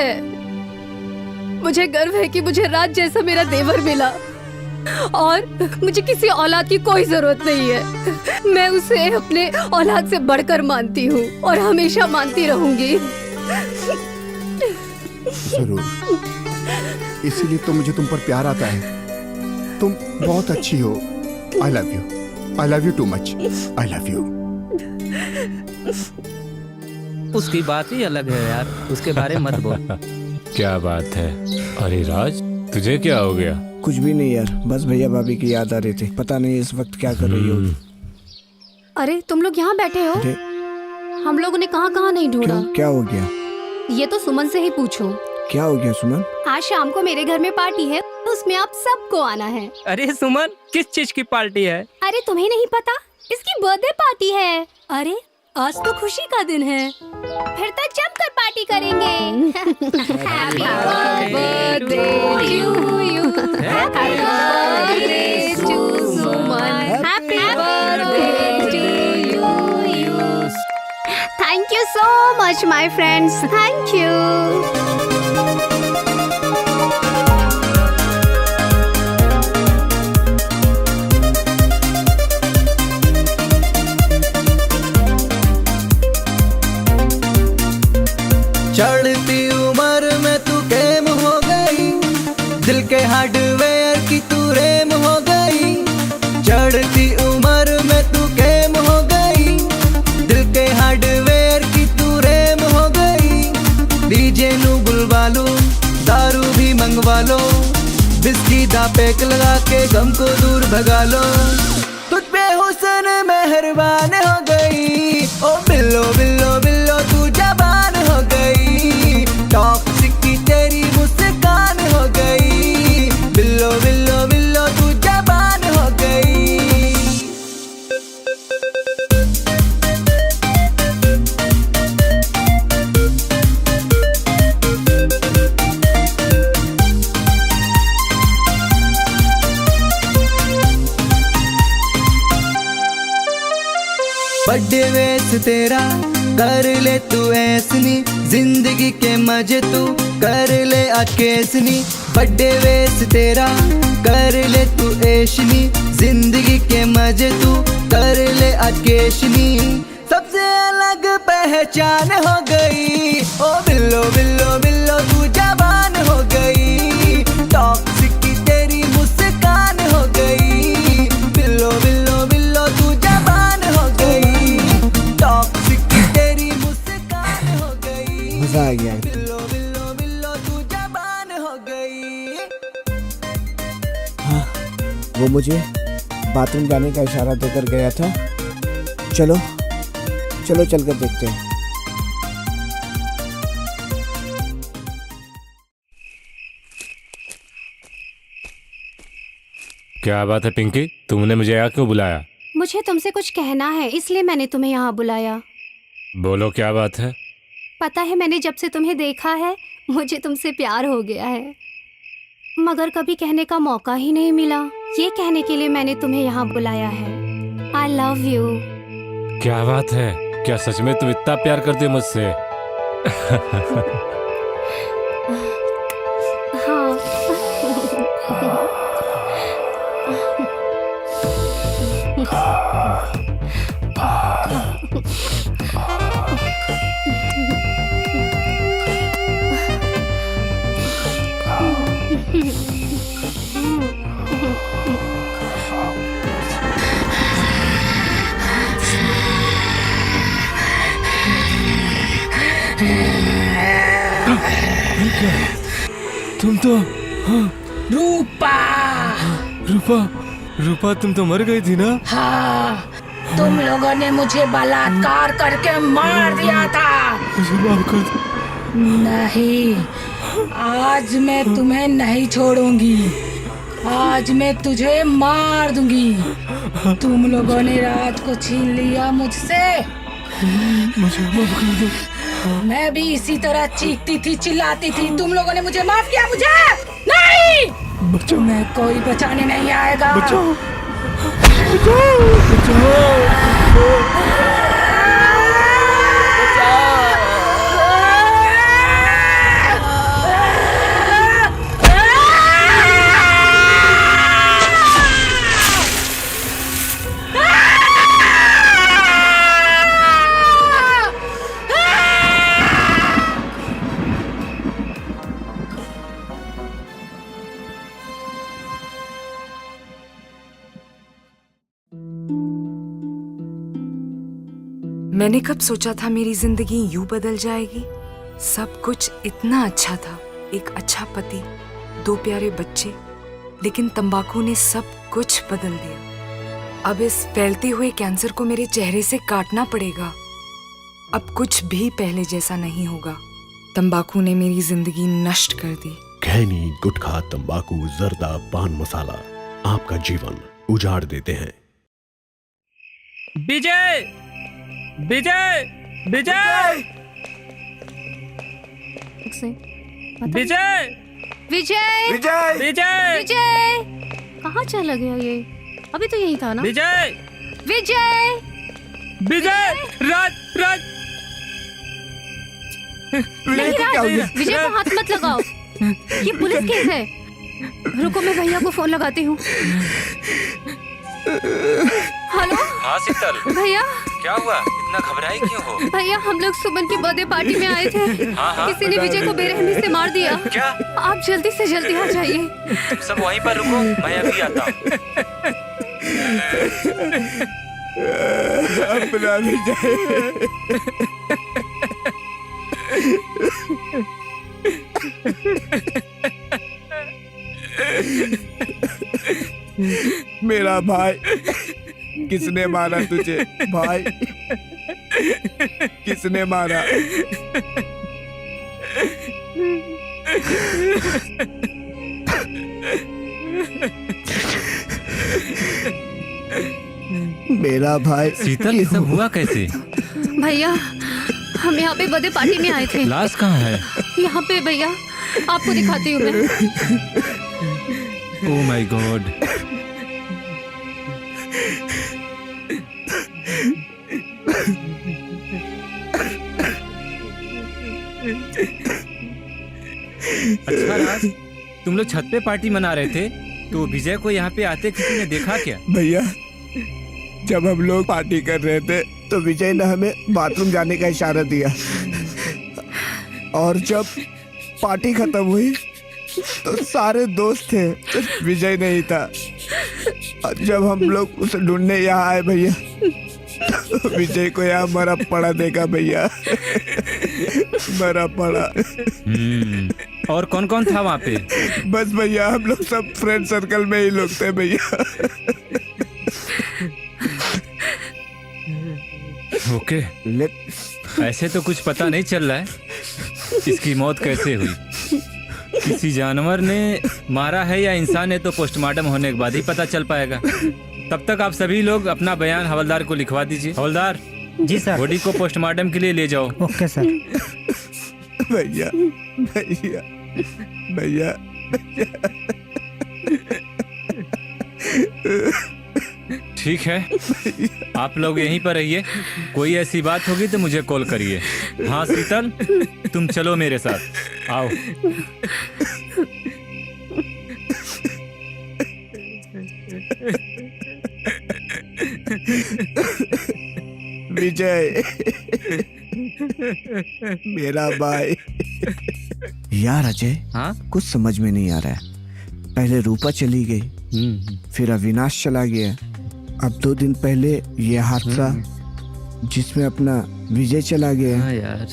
है कि मुझे राज जैसा मेरा देवर मिला और मुझे किसी औलाद की कोई जरूरत नहीं है। मैं उसे अपने औलाद से बढ़कर मानती हूँ और हमेशा मानती रहूंगी। जरूर, इसीलिए तो मुझे तुम पर प्यार आता है। तुम बहुत अच्छी हो। I love you too much. I love you. उसकी बात ही अलग है यार, उसके बारे में मत बोल। क्या बात है? अरे राज, तुझे क्या हो गया? कुछ भी नहीं यार, बस भैया भाभी की याद आ रही थी। पता नहीं इस वक्त क्या कर रही होगी। अरे तुम लोग यहाँ बैठे हो? हम लोगों ने कहाँ नहीं ढूंढा। क्या हो गया? ये तो सुमन से ही पूछो। क्या हो गया सुमन? आज शाम को मेरे घर में पार्टी है, उसमें आप सबको आना है। अरे सुमन, किस चीज की पार्टी है? अरे तुम्हें नहीं पता? इसकी बर्थडे पार्टी है। अरे आज तो खुशी का दिन है, फिर तो जमकर पार्टी करेंगे। Happy birthday to you, happy birthday to Suman, happy birthday to you. Thank you so much my friends, thank you. चढ़ती उम्र में तू गेम हो गई, दिल के हार्डवेयर की तू रेम हो गई। चढ़ती उम्र में तू गेम हो गई, दिल के हार्डवेयर की तू रेम हो गई। डीजे नू बुलवा लो, दारू भी मंगवा लो, बिस्की दा पैक लगा के गम को दूर भगा लो। तुझ पे हुस्न मेहरबान हो गई, ओ बिल्लो बिल्लो बिल्लो तू जबान हो गई। टॉक्सिक की तेरी मुस्कान हो गई, बिल्लो बिल्लो बिल्लो तू जबान हो गई। बर्थडे वेस तेरा कर ले तू ऐसनी, जिंदगी के मजे तू कर ले अकेसनी। बर्थडे वेस तेरा कर ले तू ऐशनी, जिंदगी के मजे तू कर ले अकेशनी। सबसे अलग पहचान हो गई, ओ बिल्लो बिल्लो बिल्लो तू जबान हो गई। टॉक्सिक की तेरी मुस्कान हो गई, बिल्लो बिल्लो बिल्लो तू जबान हो गई। टॉक्सिक की तेरी मुस्कान हो गई, मजा आ गया। बिल्लो बिल्लो बिल्लो तू जबान हो गई। हाँ, वो मुझे बाथरूम जाने का इशारा देकर गया था। चलो चलकर देखते हैं। क्या बात है पिंकी, तुमने मुझे यहाँ क्यों बुलाया? मुझे तुमसे कुछ कहना है, इसलिए मैंने तुम्हें यहाँ बुलाया। बोलो क्या बात है? पता है मैंने जब से तुम्हें देखा है मुझे तुमसे प्यार हो गया है, मगर कभी कहने का मौका ही नहीं मिला। ये कहने के लिए मैंने तुम्हें यहाँ बुलाया है। आई लव यू। क्या बात है, क्या सच में तुम इतना प्यार करते हो मुझसे? तुम तो रूपा। रूपा, रूपा तुम तो मर गई थी ना? हाँ, तुम लोगों ने मुझे बलात्कार करके मार दिया था। मुझे माफ कर दो। नहीं, आज मैं तुम्हें नहीं छोड़ूंगी। आज मैं तुझे मार दूंगी। तुम लोगों ने राज को छीन लिया मुझसे। मुझे माफ कर दो। मैं भी इसी तरह चीखती थी, चिल्लाती थी। तुम लोगों ने मुझे माफ किया। मुझे नहीं, बचाओ। मैं कोई बचाने नहीं आएगा। बचाओ, बचाओ, बचाओ। मैंने कब सोचा था मेरी जिंदगी यूं बदल जाएगी। सब कुछ इतना अच्छा था, एक अच्छा पति, 2 प्यारे बच्चे, लेकिन तंबाकू ने सब कुछ बदल दिया। अब इस फैलते हुए कैंसर को मेरे चेहरे से काटना पड़ेगा। अब कुछ भी पहले जैसा नहीं होगा। तंबाकू ने मेरी जिंदगी नष्ट कर दी। खैनी, गुटखा, तंबाकू, जर्दा, पान मसाला आपका जीवन उजाड़ देते हैं। विजय, विजय, विजय, विजय, विजय, विजय, विजय, विजय, कहाँ चला गया ये? अभी तो यही था ना? विजय, विजय, विजय, राज, राज, नहीं राज, विजय को हाथ मत लगाओ। ये पुलिस केस है। रुको, मैं भैया को फोन लगाती हूँ। हेलो। हाँ शीतल। भैया, क्या हुआ? इतना घबराई क्यों हो? भैया हम लोग सुमन की बर्थडे पार्टी में आए थे। हाँ। किसी ने विजय को बेरहमी से मार दिया। क्या? आप जल्दी से जल्दी आ जाइए। सब वहीं पर रुको, मैं अभी आता हूँ। अपना विजय। मेरा भाई, किसने मारा तुझे भाई? किसने मारा? मेरा भाई। शीतल, ये सब हुआ कैसे? भैया हम यहाँ पे बर्थडे पार्टी में आए थे। लाश कहाँ है? यहाँ पे भैया, आपको दिखाती हूँ मैं। Oh my God. अच्छा राज, तुम लोग छत पे पार्टी मना रहे थे, तो विजय को यहाँ पे आते किसी ने देखा क्या? भैया, जब हम लोग पार्टी कर रहे थे तो विजय ने हमें बाथरूम जाने का इशारा दिया, और जब पार्टी खत्म हुई तो सारे दोस्त थे, विजय नहीं था। और जब हम लोग उसे ढूंढने यहाँ आए भैया, तो विजय को यहाँ मरा पड़ा देखा भैया। मरा पड़ा। और कौन कौन था वहाँ पे? बस भैया हम लोग सब फ्रेंड सर्कल में ही लोग थे भैया। ओके, ऐसे तो कुछ पता नहीं चल रहा है इसकी मौत कैसे हुई। किसी जानवर ने मारा है या इंसान है तो पोस्टमार्टम होने के बाद ही पता चल पाएगा। तब तक आप सभी लोग अपना बयान हवलदार को लिखवा दीजिए। हवलदार जी सर। बॉडी को पोस्टमार्टम के लिए ले जाओ। Okay sir. भैया भैया भैया। ठीक है, आप लोग यहीं पर रहिए, कोई ऐसी बात होगी तो मुझे कॉल करिए। हाँ शीतल, तुम चलो मेरे साथ, आओ। विजय मेरा भाई। यार अजय, हाँ कुछ समझ में नहीं आ रहा है। पहले रूपा चली गई, फिर अविनाश चला गया, अब 2 दिन पहले ये हादसा जिसमें अपना विजय चला गया। हाँ यार।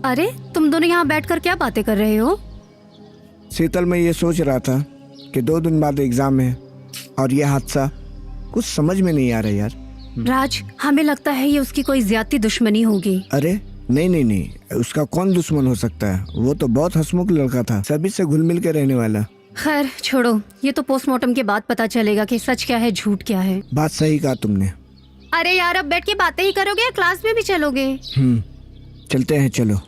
अरे तुम दोनों यहाँ बैठकर क्या बातें कर रहे हो? शीतल, मैं ये सोच रहा था कि 2 दिन बाद एग्जाम है और ये हादसा, कुछ समझ में नहीं आ रहा यार। राज, हमें लगता है ये उसकी कोई ज्यादा दुश्मनी होगी। अरे नहीं नहीं नहीं, उसका कौन दुश्मन हो सकता है? वो तो बहुत हंसमुख लड़का था, सभी से घुल मिल के रहने वाला। खैर छोड़ो, ये तो पोस्टमार्टम के बाद पता चलेगा कि सच क्या है झूठ क्या है। बात सही कहा तुमने। अरे यार, अब बैठ के बातें ही करोगे या क्लास में भी चलोगे? चलते हैं, चलो।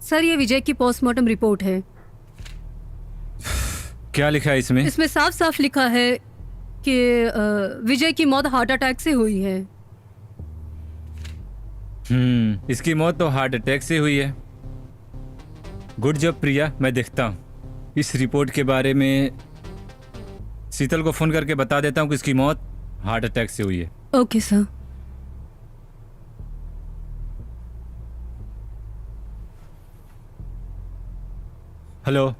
सर, ये विजय की पोस्टमार्टम रिपोर्ट है। क्या लिखा है इसमें? इसमें साफ साफ लिखा है कि विजय की मौत हार्ट अटैक से हुई है। इसकी मौत तो हार्ट अटैक से हुई है। गुड जॉब प्रिया, मैं देखता हूँ इस रिपोर्ट के बारे में। शीतल को फोन करके बता देता हूँ कि इसकी मौत हार्ट अटैक से हुई है। Okay sir. हेलो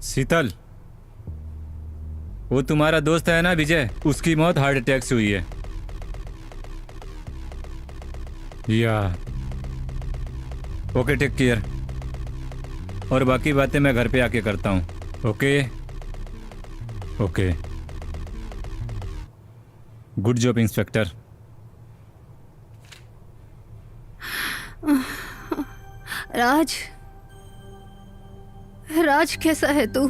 शीतल, वो तुम्हारा दोस्त है ना विजय, उसकी मौत हार्ट अटैक से हुई है। या ओके, टेक केयर। और बाकी बातें मैं घर पे आके करता हूँ। Okay okay, good job inspector. Raj, Raj कैसा है तू?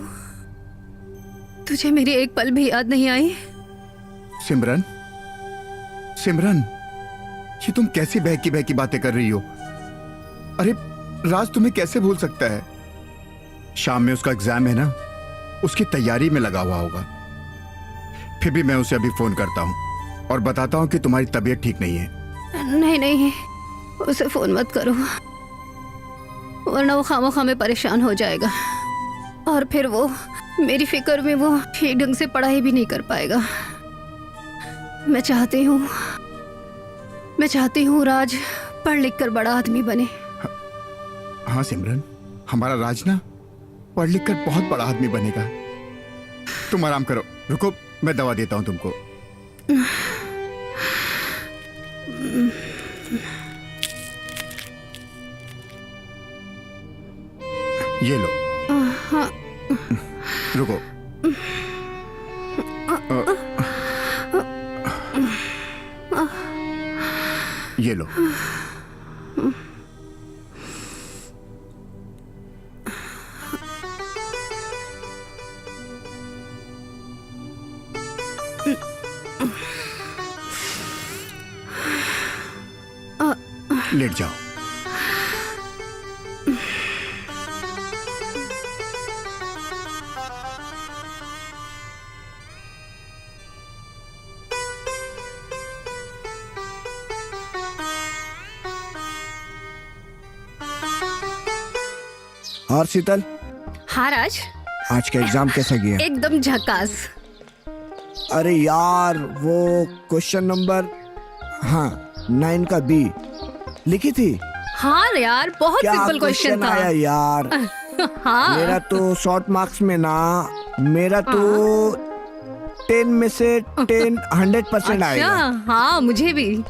तुझे मेरी एक पल भी याद नहीं आई? सिमरन, सिमरन, ये तुम कैसी बहकी बहकी बातें कर रही हो? अरे राज तुम्हें कैसे भूल सकता है? शाम में उसका एग्जाम है ना, उसकी तैयारी में लगा हुआ होगा। फिर भी मैं उसे अभी फोन करता हूँ और बताता हूँ कि तुम्हारी तबीयत ठीक नहीं है। नहीं नहीं, उसे फोन मत करो, वरना वो खामोखा में परेशान हो जाएगा और फिर वो मेरी फिक्र में वो ठीक ढंग से पढ़ाई भी नहीं कर पाएगा। मैं चाहती हूँ राज पढ़ लिख कर बड़ा आदमी बने। हाँ सिमरन, हमारा राज ना पढ़ लिख कर बहुत बड़ा आदमी बनेगा। तुम आराम करो, रुको मैं दवा देता हूँ तुमको। ये लो। रुको। ये लो। लेट जाओ। और शीतल, हाँ राज, आज का एग्जाम कैसा गया? एकदम झकास। अरे यार, वो क्वेश्चन नंबर 9 का बी लिखी थी। हाँ यार, बहुत क्या सिंपल क्वेश्चन था आया यार। हाँ, मेरा तो शॉर्ट मार्क्स में ना, मेरा तो 10 में से 10 100% आएगा। हाँ मुझे भी।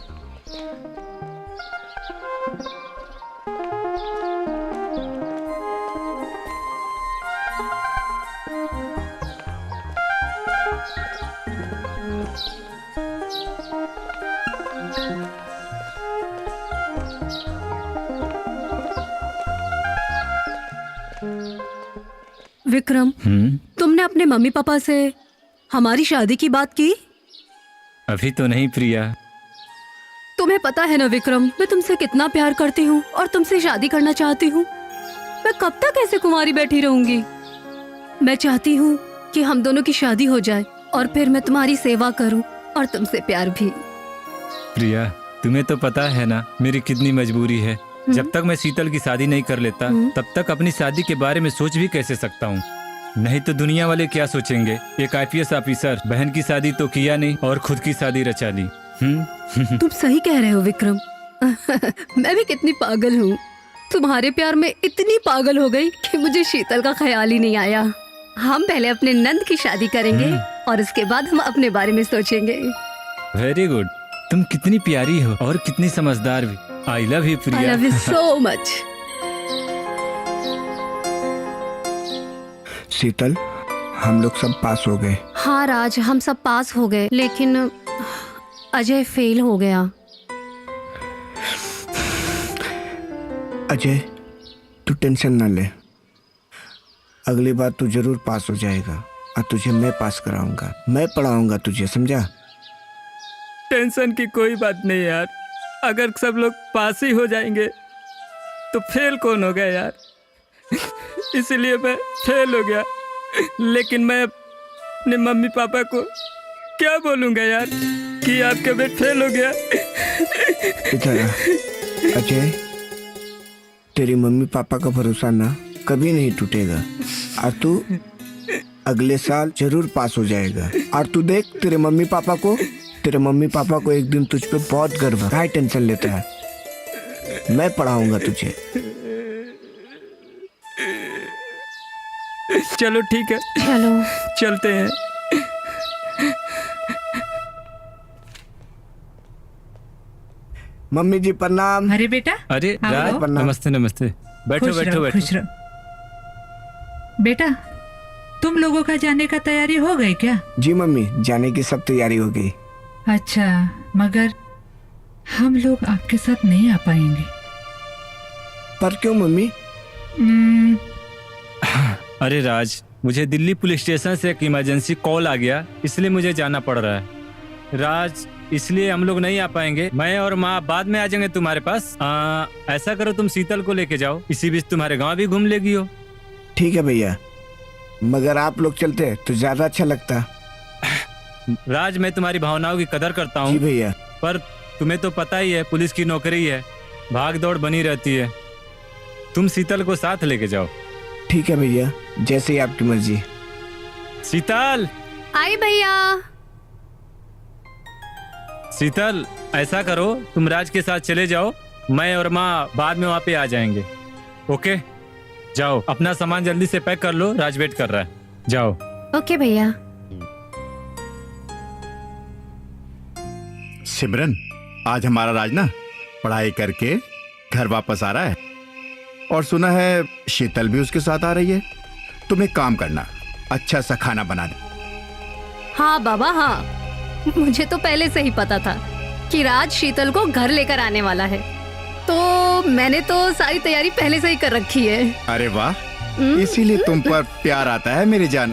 विक्रम, तुमने अपने मम्मी पापा से हमारी शादी की बात की? अभी तो नहीं प्रिया। तुम्हें पता है ना विक्रम, मैं तुमसे कितना प्यार करती हूँ और तुमसे शादी करना चाहती हूँ। मैं कब तक ऐसे कुंवारी बैठी रहूंगी? मैं चाहती हूँ कि हम दोनों की शादी हो जाए और फिर मैं तुम्हारी सेवा करूँ और तुमसे प्यार भी। प्रिया, तुम्हें तो पता है ना मेरी कितनी मजबूरी है। जब तक मैं शीतल की शादी नहीं कर लेता तब तक अपनी शादी के बारे में सोच भी कैसे सकता हूँ। नहीं तो दुनिया वाले क्या सोचेंगे, एक IPS ऑफिसर बहन की शादी तो किया नहीं और खुद की शादी रचा ली। तुम सही कह रहे हो विक्रम। मैं भी कितनी पागल हूँ। तुम्हारे प्यार में इतनी पागल हो गई कि मुझे शीतल का ख्याल ही नहीं आया। हम पहले अपने नंद की शादी करेंगे और उसके बाद हम अपने बारे में सोचेंगे। Very good. तुम कितनी प्यारी हो और कितनी समझदार भी। आई love you Priya. I love you so much। शीतल, हम लोग सब पास हो गए। हाँ राज, हम सब पास हो गए, लेकिन अजय फेल हो गया। अजय, तू टेंशन ना ले। अगली बार तू जरूर पास हो जाएगा और तुझे मैं पास कराऊंगा। मैं पढ़ाऊंगा तुझे, समझा? टेंशन की कोई बात नहीं यार। अगर सब लोग पास ही हो जाएंगे तो फेल कौन होगा यार। इसलिए मैं फेल हो गया, लेकिन मैं अपने मम्मी पापा को क्या बोलूंगा यार कि आपका बेटा फेल हो गया। इधर आ। अजय, तेरी मम्मी पापा का भरोसा ना कभी नहीं टूटेगा और तू अगले साल जरूर पास हो जाएगा। और तू देख, तेरे मम्मी पापा को एक दिन तुझ पे बहुत गर्व है। क्या टेंशन लेता है? मैं पढ़ाऊंगा तुझे। चलो ठीक है, चलो चलते हैं। मम्मी जी प्रणाम। अरे बेटा, अरे राज, नमस्ते नमस्ते। बैठो खुश बैठो रहो, बैठो। खुश रहो। बेटा, तुम लोगों का जाने का तैयारी हो गई क्या? जी मम्मी, जाने की सब तैयारी हो गई। अच्छा, मगर हम लोग आपके साथ नहीं आ पाएंगे। पर क्यों मम्मी? अरे राज, मुझे दिल्ली पुलिस स्टेशन से एक इमरजेंसी कॉल आ गया, इसलिए मुझे जाना पड़ रहा है। राज, इसलिए हम लोग नहीं आ पाएंगे। मैं और माँ बाद में आ जाएंगे तुम्हारे पास। ऐसा करो, तुम शीतल को लेके जाओ, इसी बीच तुम्हारे गांव भी घूम लेगी हो। ठीक है भैया, मगर आप लोग चलते तो ज्यादा अच्छा लगता। राज, मैं तुम्हारी भावनाओं की कदर करता हूँ। जी भैया। पर तुम्हें तो पता ही है, पुलिस की नौकरी है, भाग दौड़ बनी रहती है। तुम शीतल को साथ लेके जाओ। ठीक है भैया, जैसे ही आपकी मर्जी। शीतल। आई भैया। शीतल, ऐसा करो, तुम राज के साथ चले जाओ, मैं और माँ बाद में वहाँ पे आ जाएंगे। ओके, जाओ, अपना सामान जल्दी से पैक कर लो, राज वेट कर रहा है। जाओ। ओके भैया। सिमरन, आज हमारा राज ना पढ़ाई करके घर वापस आ रहा है और सुना है शीतल भी उसके साथ आ रही है। तुम एक काम करना, अच्छा सा खाना बना दे। हाँ बाबा, हाँ, मुझे तो पहले से ही पता था कि राज शीतल को घर लेकर आने वाला है, तो मैंने तो सारी तैयारी पहले से ही कर रखी है। अरे वाह, इसीलिए तुम पर प्यार आता है मेरी जान।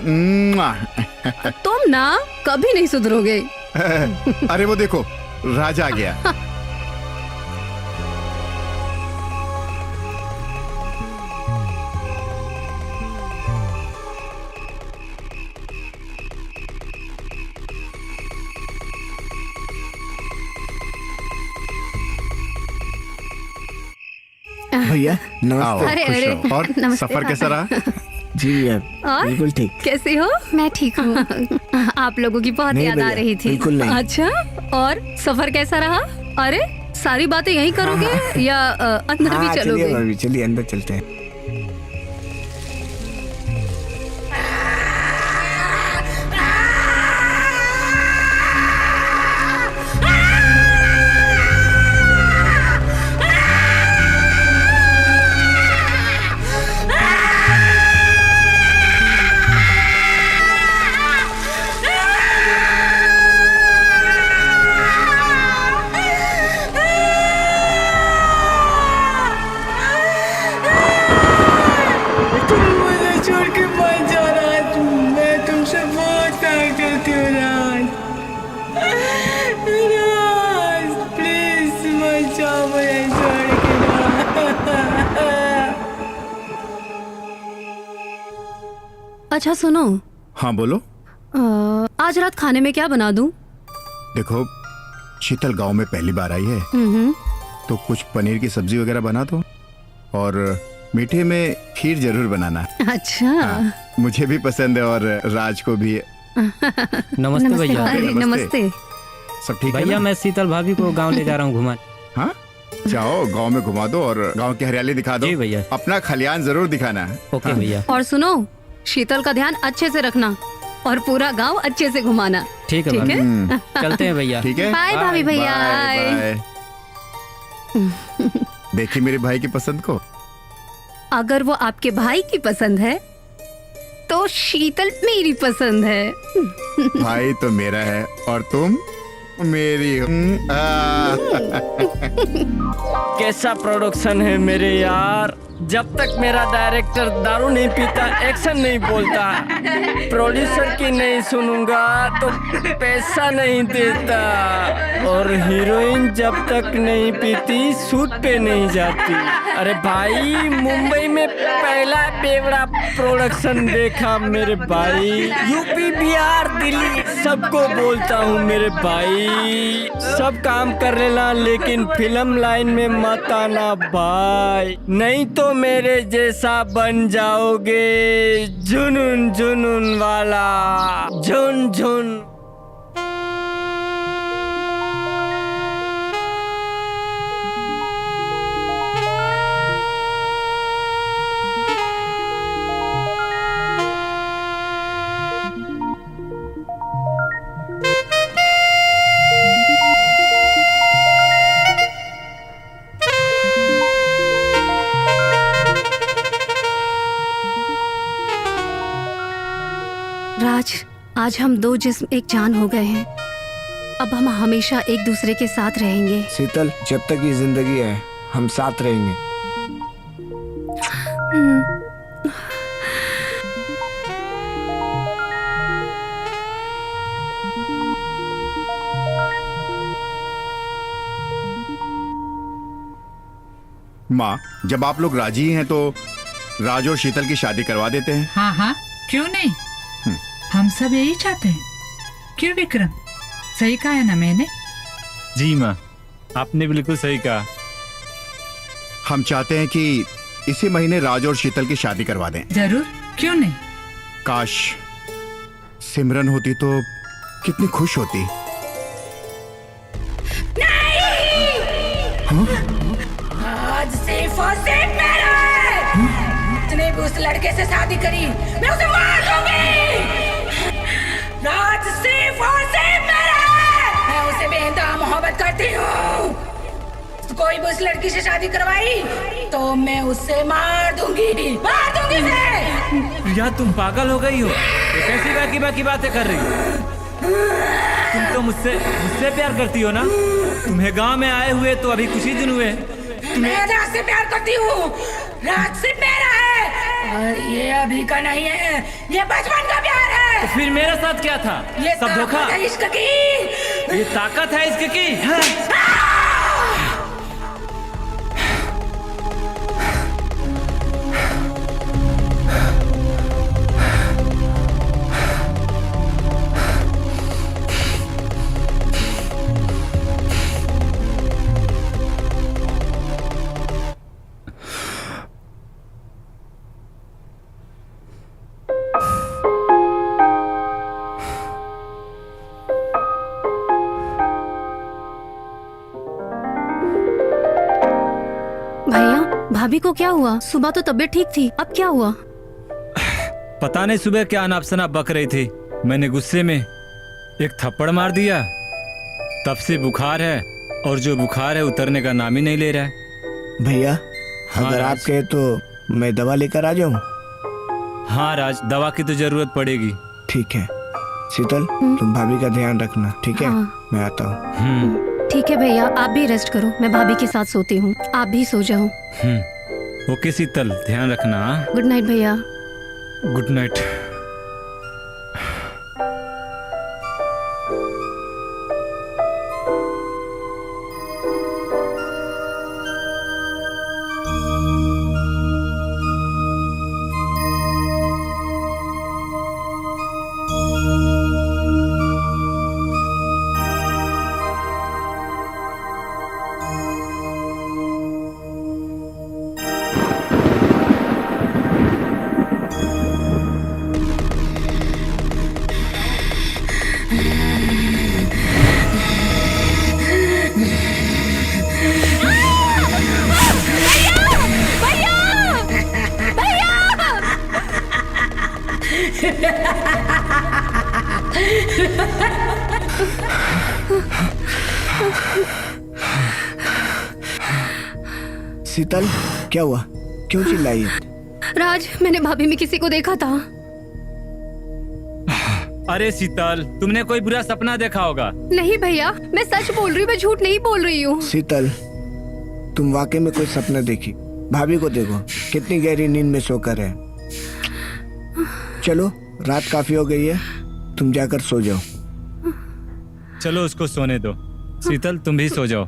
तुम ना कभी नहीं सुधरोगे। अरे वो देखो, राज आ गया। भैया नमस्ते। अरे, खुश अरे, रहो। और नमस्ते। सफर कैसा रहा? जी भैया, और बिल्कुल ठीक। कैसे हो? मैं ठीक हूँ। आप लोगों की बहुत नहीं याद आ भैया, रही थी। बिल्कुल नहीं। अच्छा, और सफर कैसा रहा? अरे, सारी बातें यहीं करोगे या अंदर भी हाँ, चलोगे? चलिए भाभी, चलिए अंदर चलते हैं। अच्छा सुनो, हाँ बोलो। आज रात खाने में क्या बना दूं? देखो, शीतल गांव में पहली बार आई है, तो कुछ पनीर की सब्जी वगैरह बना दो, और मीठे में खीर जरूर बनाना। अच्छा। मुझे भी पसंद है और राज को भी। नमस्ते भैया। अरे नमस्ते। सब ठीक है भैया, ना? मैं शीतल भाभी को गांव ले जा रहा हूँ घुमा। हाँ, जाओ गांव में घुमा दो और गांव की हरियाली दिखा दो। जी भैया। अपना खलियान जरूर दिखाना। ओके भैया। और सुनो, शीतल का ध्यान अच्छे से रखना और पूरा गांव अच्छे से घुमाना। ठीक है भाभी। चलते हैं भैया। ठीक है, बाय भाभी भैया। बाय। देखिए मेरे भाई की पसंद को। अगर वो आपके भाई की पसंद है तो शीतल मेरी पसंद है। भाई तो मेरा है और तुम मेरी हो। कैसा प्रोडक्शन है मेरे यार। जब तक मेरा डायरेक्टर दारू नहीं पीता, एक्शन नहीं बोलता, प्रोड्यूसर की नहीं सुनूंगा तो पैसा नहीं देता, और हीरोइन जब तक नहीं पीती शूट पे नहीं जाती। अरे भाई, मुंबई में पहला बेवड़ा प्रोडक्शन देखा मेरे भाई। यूपी, बिहार, दिल्ली सबको बोलता हूँ मेरे भाई, सब काम कर लेना लेकिन फिल्म लाइन में मत आना भाई, नहीं तो मेरे जैसा बन जाओगे जुनून जुनून वाला। झुन झुन। राज, आज हम दो जिस्म एक जान हो गए हैं। अब हम हमेशा एक दूसरे के साथ रहेंगे। शीतल, जब तक ये जिंदगी है हम साथ रहेंगे। माँ, जब आप लोग राजी हैं तो राज और शीतल की शादी करवा देते हैं। हाँ हाँ, क्यों नहीं, हम सब यही चाहते हैं। क्यों विक्रम, सही कहा है ना मैंने? जी माँ, आपने बिल्कुल सही कहा। हम चाहते हैं कि इसी महीने राज और शीतल की शादी करवा दें। जरूर, क्यों नहीं। काश सिमरन होती तो कितनी खुश होती। आज सिर्फ और सिर्फ मेरा है। जितने भी उस लड़के से शादी करी, मैं उसे मार दूंगी। राज सिर्फ और सिर्फ मेरा है। मैं उसे बेइंतहा मोहब्बत करती हूँ। कोई भी उस लड़की से शादी करवाई तो मैं उससे मार दूंगी उसे। या तुम पागल हो गई हो? ये कैसी बाकी बातें कर रही हो? तुम तो मुझसे प्यार करती हो ना? तुम्हें गांव में आए हुए तो अभी कुछ ही दिन हुए। मैं राज से प्यार करती हूँ। राज से मेरा है और ये अभी का नहीं है, ये बचपन का प्यार है। तो फिर मेरे साथ क्या था? ये सब धोखा है इश्क की। ये ताकत है इश्क की। हाँ। भाभी को क्या हुआ? सुबह तो तबीयत ठीक थी, अब क्या हुआ? पता नहीं सुबह क्या अनाप शनाप बक रही थी। मैंने गुस्से में एक थप्पड़ मार दिया। तब से बुखार है, और जो बुखार है उतरने का नाम ही नहीं ले रहा है। भैया, हाँ, अगर आप कहे तो मैं दवा लेकर आ जाऊं? हाँ राज, दवा की तो जरूरत पड़ेगी। ठीक है। शीतल, तुम भाभी का ध्यान रखना, ठीक है? हाँ। मैं आता हूँ। ठीक है भैया, आप भी रेस्ट करो, मैं भाभी के साथ सोती हूँ, आप भी सो जाओ। ओके शीतल, ध्यान रखना। गुड नाइट भैया। Good night. शीतल, क्या हुआ? क्यों चिल्लाई? राज, मैंने भाभी में किसी को देखा था। अरे शीतल, तुमने कोई बुरा सपना देखा होगा। नहीं भैया, मैं सच बोल रही हूँ, मैं झूठ नहीं बोल रही हूँ। शीतल, तुम वाकई में कोई सपना देखी? भाभी को देखो कितनी गहरी नींद में सोकर है। चलो, रात काफी हो गई है, तुम जाकर सो जाओ। चलो उसको सोने दो। शीतल, तुम भी सो जाओ।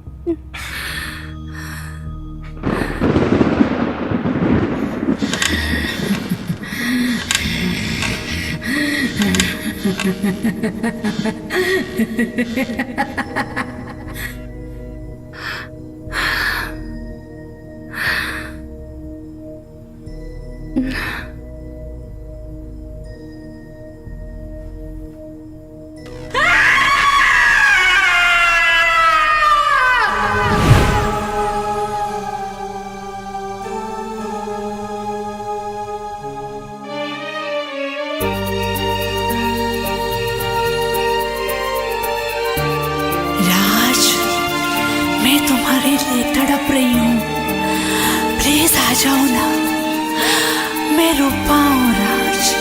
राज, मैं तुम्हारे लिए तड़प रही हूँ, प्लीज आ जाओ ना, मैं रो पाऊँ राज।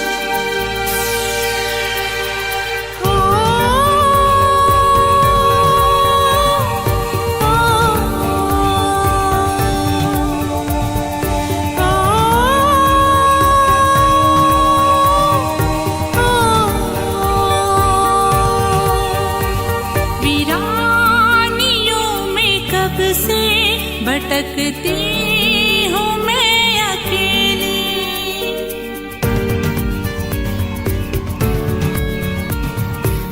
भटकती हूँ मैं अकेली,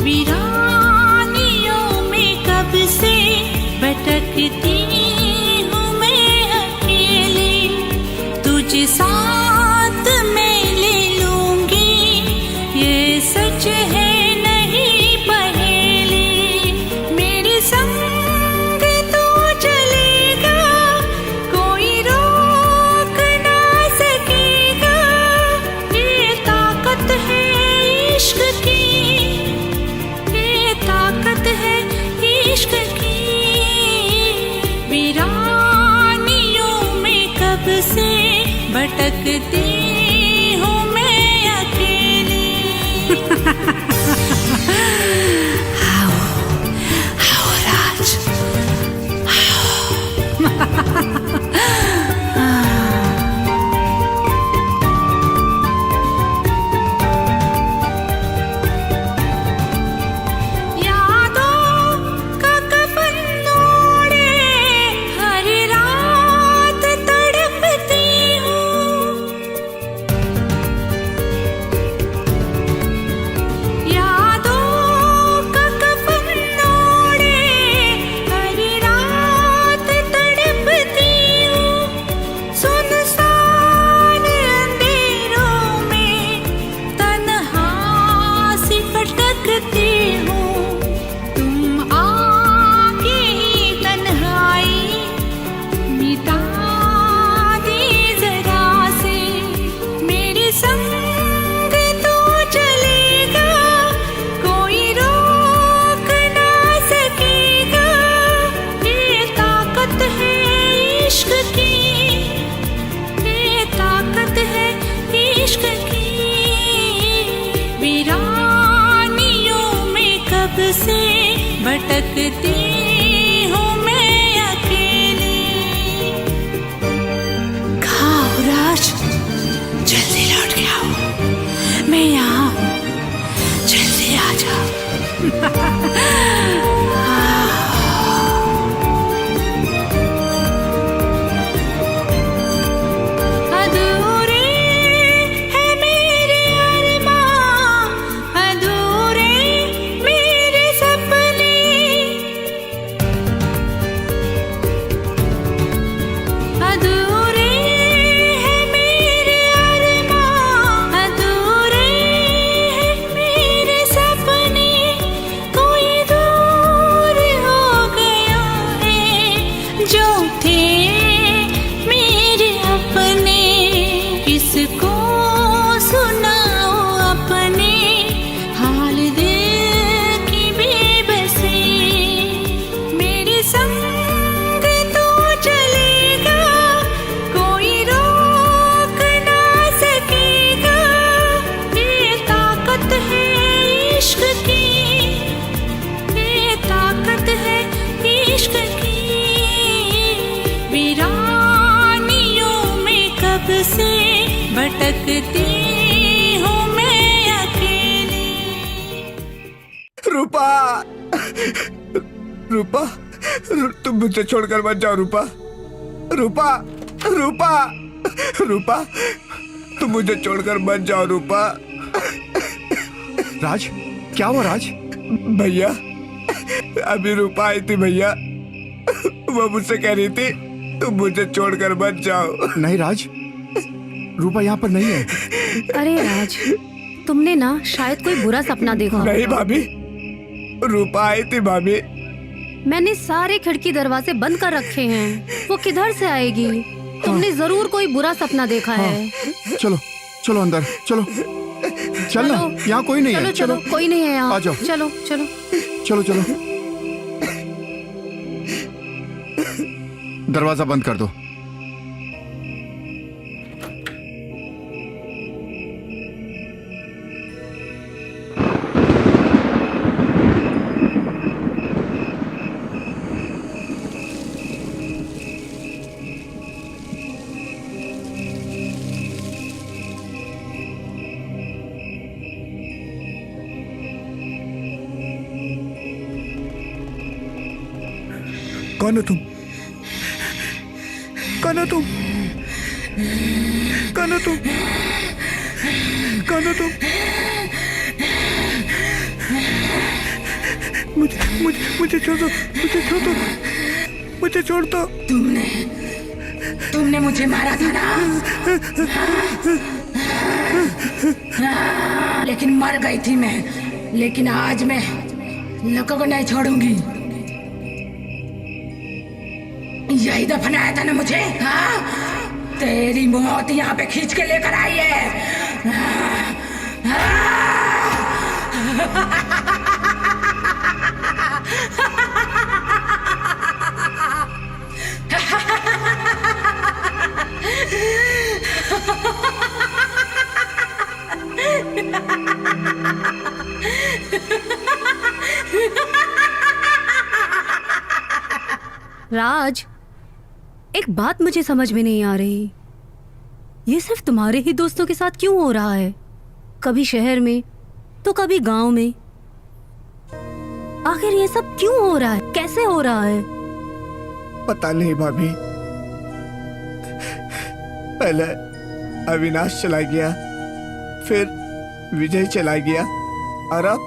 वीरानियों में कब से भटकती हूँ मैं अकेली। तुझे साथ में ले लूंगी, ये सच है नहीं पहेली। मेरे संग भटकती हूँ मैं अकेली। आओ, आओ राज, यादों का कफन ओढ़े हर रात तड़पती हूँ। से भटकती हूँ मैं अकेली। रूपा, रूपा, तुम मुझे छोड़कर मत जाओ रूपा, रूपा, रूपा, रूपा, तुम मुझे छोड़कर मत जाओ रूपा। राज, क्या हुआ राज? भैया, अभी रूपा आई थी भैया, वो मुझसे कह रही थी तुम मुझे छोड़कर मत जाओ। नहीं राज, रूपा यहाँ पर नहीं है। अरे राज, तुमने ना शायद कोई बुरा सपना देखा। नहीं भाभी, रूपा आई थी भाभी। मैंने सारे खिड़की दरवाजे बंद कर रखे हैं, वो किधर से आएगी? तुमने जरूर कोई बुरा सपना देखा है। चलो चलो अंदर चलो, चल ना, यहाँ कोई नहीं है। चलो, कोई नहीं है यहाँ। आ जाओ। चलो चलो चलो चलो, दरवाजा बंद कर दो। कौन हो तुम? कौन हो तुम? कौन हो तुम? कौन हो तुम? मुझे छोड़ दो, मुझे छोड़ दो, मुझे छोड़ दो। तुमने मुझे मारा था ना, लेकिन मर गई थी मैं। लेकिन आज मैं लोगों को नहीं छोड़ूंगी। यही दफनाया था ना मुझे, हाँ? तेरी मौत यहाँ पे खींच के लेकर आई है। राज, एक बात मुझे समझ में नहीं आ रही, ये सिर्फ तुम्हारे ही दोस्तों के साथ क्यों हो रहा है? कभी शहर में तो कभी गांव में। आखिर ये सब क्यों हो रहा है, कैसे हो रहा है? पता नहीं भाभी, पहले अविनाश चला गया, फिर विजय चला गया, और अब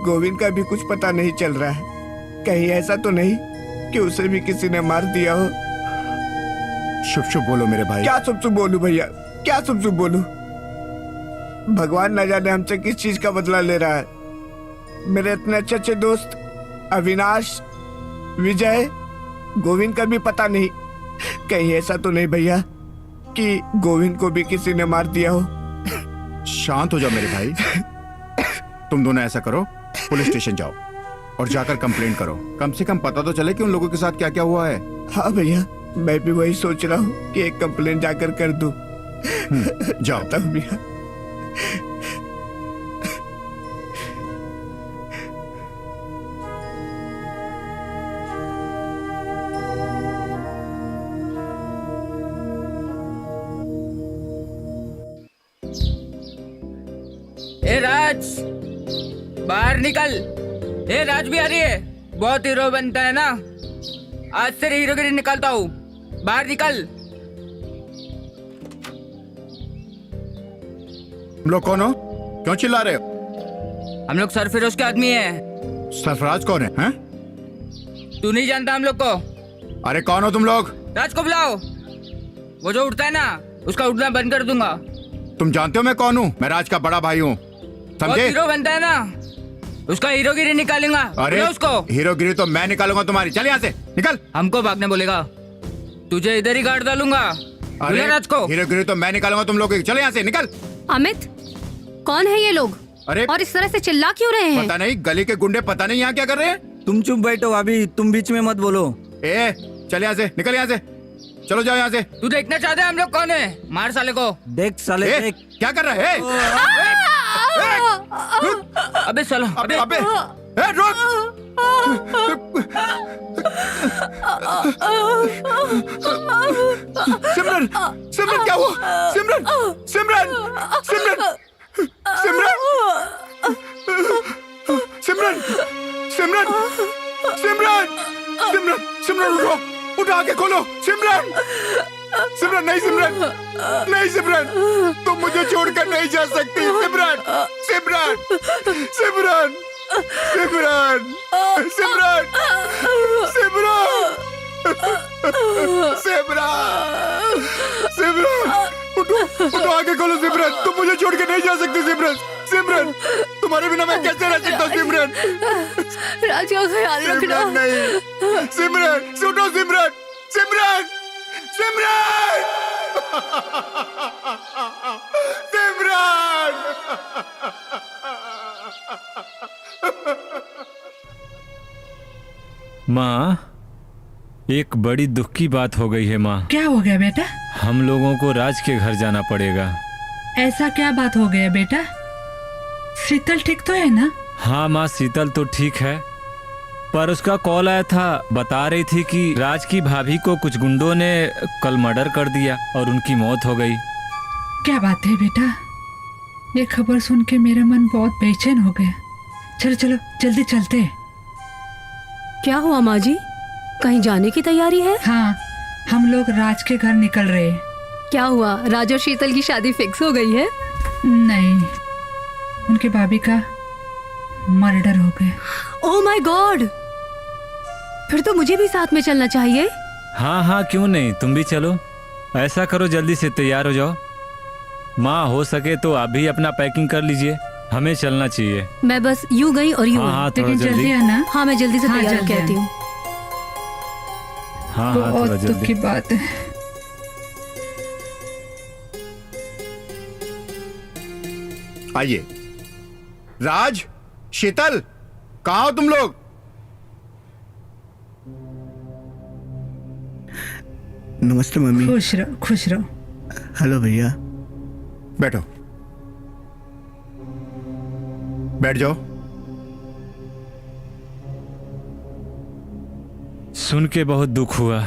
गोविंद का भी कुछ पता नहीं चल रहा है। कहीं ऐसा तो नहीं कि उसे भी किसी ने मार दिया हो? शुभ शुभ बोलो मेरे भाई। क्या शुभ शुभ बोलूं भैया, क्या शुभ शुभ बोलूं? भगवान न जाने हमसे किस चीज का बदला ले रहा है। मेरे इतने अच्छे अच्छे दोस्त अविनाश, विजय, गोविंद का भी पता नहीं। कहीं ऐसा तो नहीं भैया कि गोविंद को भी किसी ने मार दिया हो? शांत हो जाओ मेरे भाई। तुम दोनों ऐसा करो, पुलिस स्टेशन जाओ और जाकर कंप्लेंट करो। कम से कम पता तो चले कि उन लोगों के साथ क्या क्या हुआ है। हाँ भैया, मैं भी वही सोच रहा हूँ कि एक कंप्लेंट जाकर कर दूं। जाओ तब भैया। ए राज, बाहर निकल। ए राज भी आ रही है। बहुत हीरो बनता है ना, आज से हीरोगिरी निकालता हूँ। बाहर निकल। तुम लोग कौन हो? क्यों चिल्ला रहे हो? हम लोग सरफरोश के आदमी हैं। सरफराज कौन है, हैं? तू नहीं जानता हम लोग को? अरे कौन हो तुम लोग? राज को बुलाओ। वो जो उठता है ना, उसका उठना बंद कर दूंगा। तुम जानते हो मैं कौन हूँ? मैं राज का बड़ा भाई हूँ, समझे? हीरो बनता है ना, उसका हीरोगिरी निकालूंगा। अरे उसको हीरोगिरी तो मैं निकालूंगा तुम्हारी। चल यहाँ से निकल। हमको भागने बोलेगा, तुझे इधर ही गाड़ डालूंगा। अरे राज को हीरोगिरी तो मैं निकालूंगा तुम लोग। चल यहाँ से निकल। अमित, कौन है ये लोग? अरे और इस तरह से चिल्ला क्यों रहे हैं? पता नहीं, गली के गुंडे पता नहीं यहाँ क्या कर रहे हैं। तुम चुप बैठो अभी, तुम बीच में मत बोलो। ए चल यहाँ से, निकल यहाँ से, चलो जाओ यहाँ से। तू देखना चाहते हैं हम लोग कौन है? मार साले को। देख साले देख। क्या कर रहा है? अबे साला, अबे रुक। सिमरन, सिमरन क्या हुआ? सिमरन, सिमरन, सिमरन, सिमरन, सिमरन, सिमरन, सिमरन, सिमरन, सिमरन उठो, उठो आंखें खोलो, सिमरन, सिमरन नहीं, सिमरन नहीं, सिमरन तुम मुझे छोड़कर नहीं जा सकती, सिमरन, सिमरन, सिमरन, सिमरन, सिमरन, सिमरन, सिमरन, सिमरन उठो, उठो आंखें खोलो, सिमरन तुम मुझे छोड़ के नहीं जा सकती, सिमरन, सिमरन तुम्हारे बिना मैं कैसे रह सकता हूँ, सिमरन, राज का ख्याल रखना। सिमरन नहीं, सिमरन सुनो, सिमरन, सिमरन, सिमरन, सिमरन। माँ, एक बड़ी दुख की बात हो गई है माँ। क्या हो गया बेटा? हम लोगों को राज के घर जाना पड़ेगा। ऐसा क्या बात हो गया बेटा? शीतल ठीक तो है ना? हाँ माँ, शीतल तो ठीक है, पर उसका कॉल आया था, बता रही थी कि राज की भाभी को कुछ गुंडों ने कल मर्डर कर दिया और उनकी मौत हो गई। क्या बात है बेटा? ये खबर सुन के मेरा मन बहुत बेचैन हो गया। चलो चलो जल्दी चलते हैं। क्या हुआ माँ जी, कहीं जाने की तैयारी है? हाँ, हम लोग राज के घर निकल रहे हैं। क्या हुआ, राज और शीतल की शादी फिक्स हो गई है? नहीं, उनके भाभी का मर्डर हो गया। ओह माय गॉड, फिर तो मुझे भी साथ में चलना चाहिए। हाँ हाँ क्यों नहीं, तुम भी चलो। ऐसा करो, जल्दी से तैयार हो जाओ। माँ, हो सके तो आप भी अपना पैकिंग कर लीजिए, हमें चलना चाहिए। मैं बस यूं गई और यूं। हाँ, थोड़ा लेकिन जल्दी आना। हाँ, मैं जल्दी से हाँ, तैयार जल्दी कहती आना। हूँ। हाँ हाँ, थोड़ा बहुत दुख जल्दी। की बात है। आइए। राज, शीतल, कहाँ हो तुम लोग? नमस्ते मम्मी। खुश रहो, खुश रहो। हेलो भैया। बैठो, बैठ जाओ। सुन के बहुत दुख हुआ।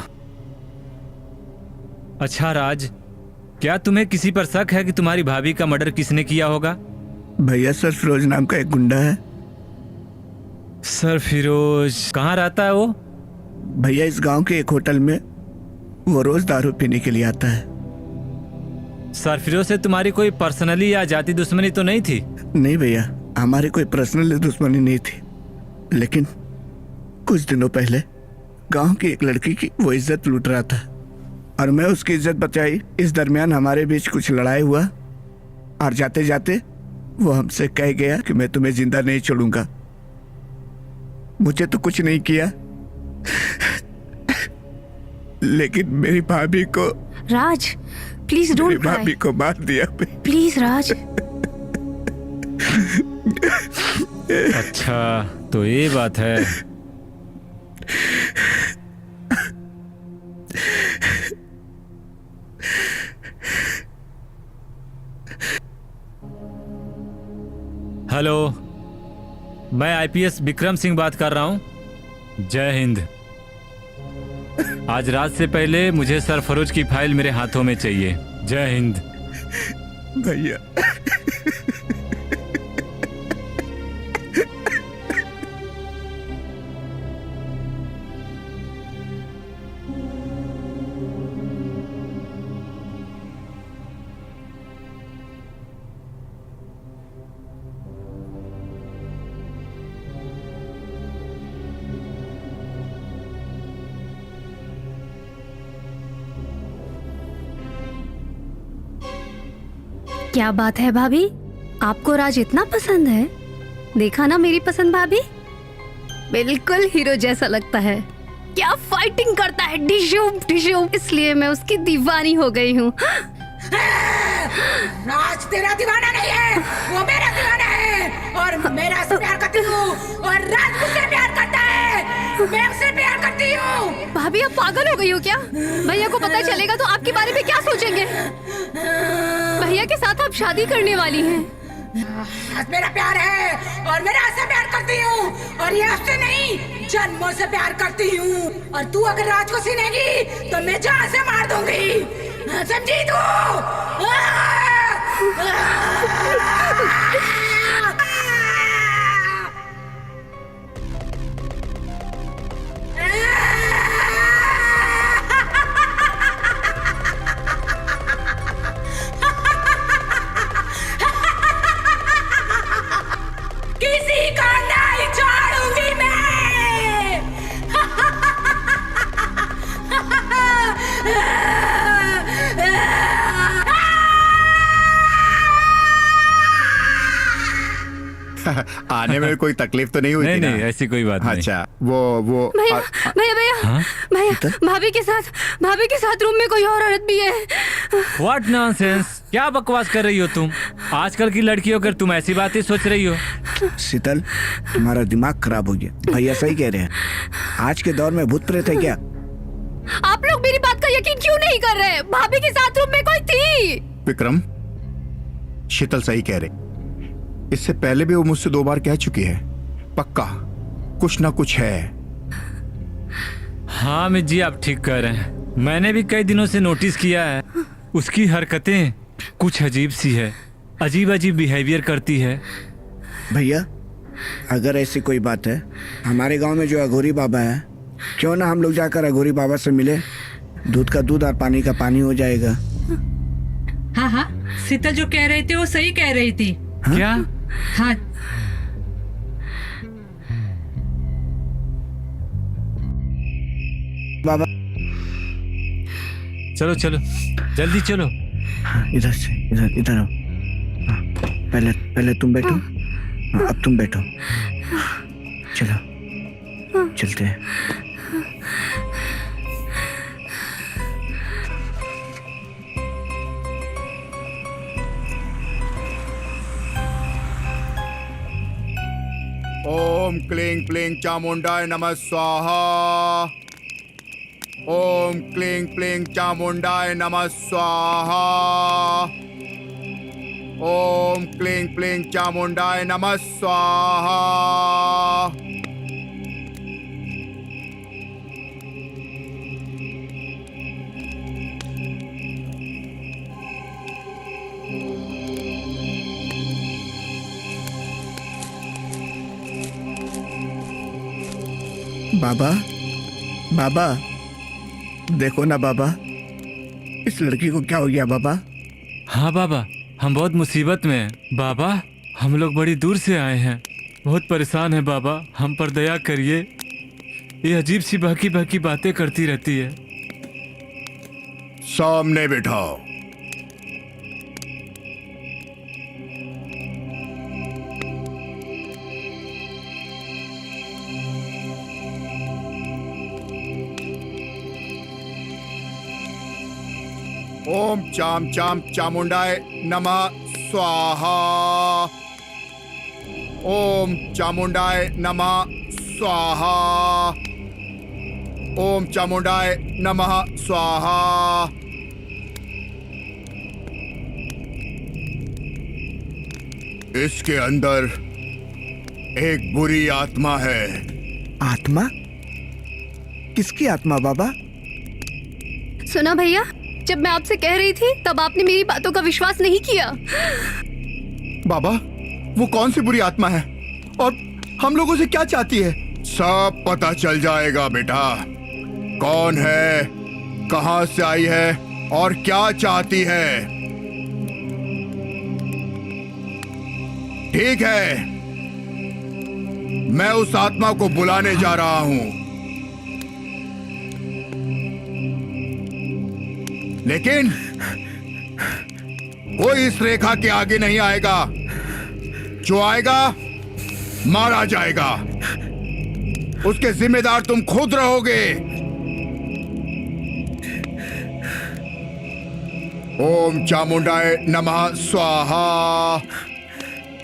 अच्छा राज, क्या तुम्हें किसी पर शक है कि तुम्हारी भाभी का मर्डर किसने किया होगा? भैया सरफरोज नाम का एक गुंडा है। सरफिरोज कहाँ रहता है वो? भैया इस गांव के एक होटल में वो रोज दारू पीने के लिए आता है। सरफिरोज से तुम्हारी कोई पर्सनली या जाति दुश्मनी तो नहीं थी? नहीं भैया, हमारी कोई पर्सनल दुश्मनी नहीं थी, लेकिन कुछ दिनों पहले गांव की एक लड़की की वो इज्जत लूट रहा था और मैं उसकी इज्जत बचाई। इस दरमियान हमारे बीच कुछ लड़ाई हुआ और जाते जाते वो हमसे कह गया कि मैं तुम्हें जिंदा नहीं छोड़ूंगा। मुझे तो कुछ नहीं किया, लेकिन मेरी भाभी को, राज प्लीज डोंट क्राई। भाभी को मार दिया। प्लीज राज। अच्छा, तो ये बात है। हेलो, मैं आईपीएस विक्रम सिंह बात कर रहा हूं। जय हिंद। आज रात से पहले मुझे सरफरोज की फाइल मेरे हाथों में चाहिए। जय हिंद। भैया क्या बात है भाभी, आपको राज इतना पसंद है? देखा ना मेरी पसंद भाभी, बिल्कुल हीरो जैसा लगता है। क्या फाइटिंग करता है, डिशूम डिशूम, इसलिए मैं उसकी दीवानी हो गई हूँ। राज तेरा दीवाना नहीं है, वो मेरा दीवाना है और मेरा से प्यार करती हूँ और राज मुझसे प्यार करता है, मैं उससे प्यार करती हूँ। भाभी आप पागल हो गई हो क्या? भैया को पता चलेगा तो आपके बारे में क्या सोचेंगे? भैया के साथ आप शादी करने वाली हैं। मेरा प्यार है और मैं राज से प्यार करती हूँ और ये आपसे नहीं जन्मों से प्यार करती हूँ। और तू अगर राज को छीनेगी तो मैं जान से मार दूंगी, समझी तू? किसी का नहीं छोड़ूंगी मैं। आने में कोई तकलीफ तो नहीं हुई नहीं थी ना? नहीं, ऐसी कोई बात नहीं। अच्छा, वो भैया भैया भैया भैया भाभी के साथ रूम में कोई और औरत भी है। व्हाट नॉनसेंस, क्या बकवास कर रही हो तुम? आजकल की लड़कियों कर तुम ऐसी बातें सोच रही हो? शीतल, तुम्हारा दिमाग खराब हो गया। भैया सही कह रहे हैं, आज के दौर में भूत प्रेत है क्या? आप लोग मेरी बात का यकीन क्यों नहीं कर रहे? भाभी के साथ रूम में कोई थी। विक्रम, शीतल सही कह रही। इससे पहले भी वो मुझसे 2 बार कह चुकी है। पक्का कुछ ना कुछ है। हाँ अमित जी, आप ठीक कह रहे हैं। मैंने भी कई दिनों से नोटिस किया है, उसकी हरकतें कुछ अजीब सी है, अजीब अजीब बिहेवियर करती है। भैया अगर ऐसी कोई बात है, हमारे गांव में जो अघोरी बाबा है, क्यों ना हम लोग जाकर अघोरी बाबा से मिले? दूध का दूध और पानी का पानी हो जाएगा। हाँ हाँ, शीतल जो कह रही थी वो सही कह रही थी। हाँ? क्या? हाँ बाबा चलो चलो जल्दी चलो। इधर से इधर आओ। हाँ, पहले तुम बैठो। हाँ, अब तुम बैठो। चलो चलते हैं। ओम क्लीं प्लीं चामुंडाय नमः स्वाहा। ओम क्लीं प्लीं चामुंडाय नमः स्वाहा। ओम क्लीं प्लीं चामुंडाय नमः स्वाहा। बाबा बाबा देखो ना बाबा, इस लड़की को क्या हो गया बाबा? हाँ बाबा, हम बहुत मुसीबत में हैं। बाबा हम लोग बड़ी दूर से आए हैं, बहुत परेशान हैं बाबा, हम पर दया करिए। ये अजीब सी बहकी बहकी बातें करती रहती है। सामने बिठाओ। ओम चाम चाम चामुंडाय नमः स्वाहा। ओम चामुंडाय नमः स्वाहा। ओम चामुंडाय नमः स्वाहा। इसके अंदर एक बुरी आत्मा है। आत्मा? किसकी आत्मा बाबा? सुना भैया, जब मैं आपसे कह रही थी तब आपने मेरी बातों का विश्वास नहीं किया। बाबा वो कौन सी बुरी आत्मा है और हम लोगों से क्या चाहती है? सब पता चल जाएगा बेटा। कौन है, कहां से आई है और क्या चाहती है। ठीक है, मैं उस आत्मा को बुलाने जा रहा हूं, लेकिन कोई इस रेखा के आगे नहीं आएगा। जो आएगा मारा जाएगा। उसके जिम्मेदार तुम खुद रहोगे। ओम चामुंडाय नमः स्वाहा।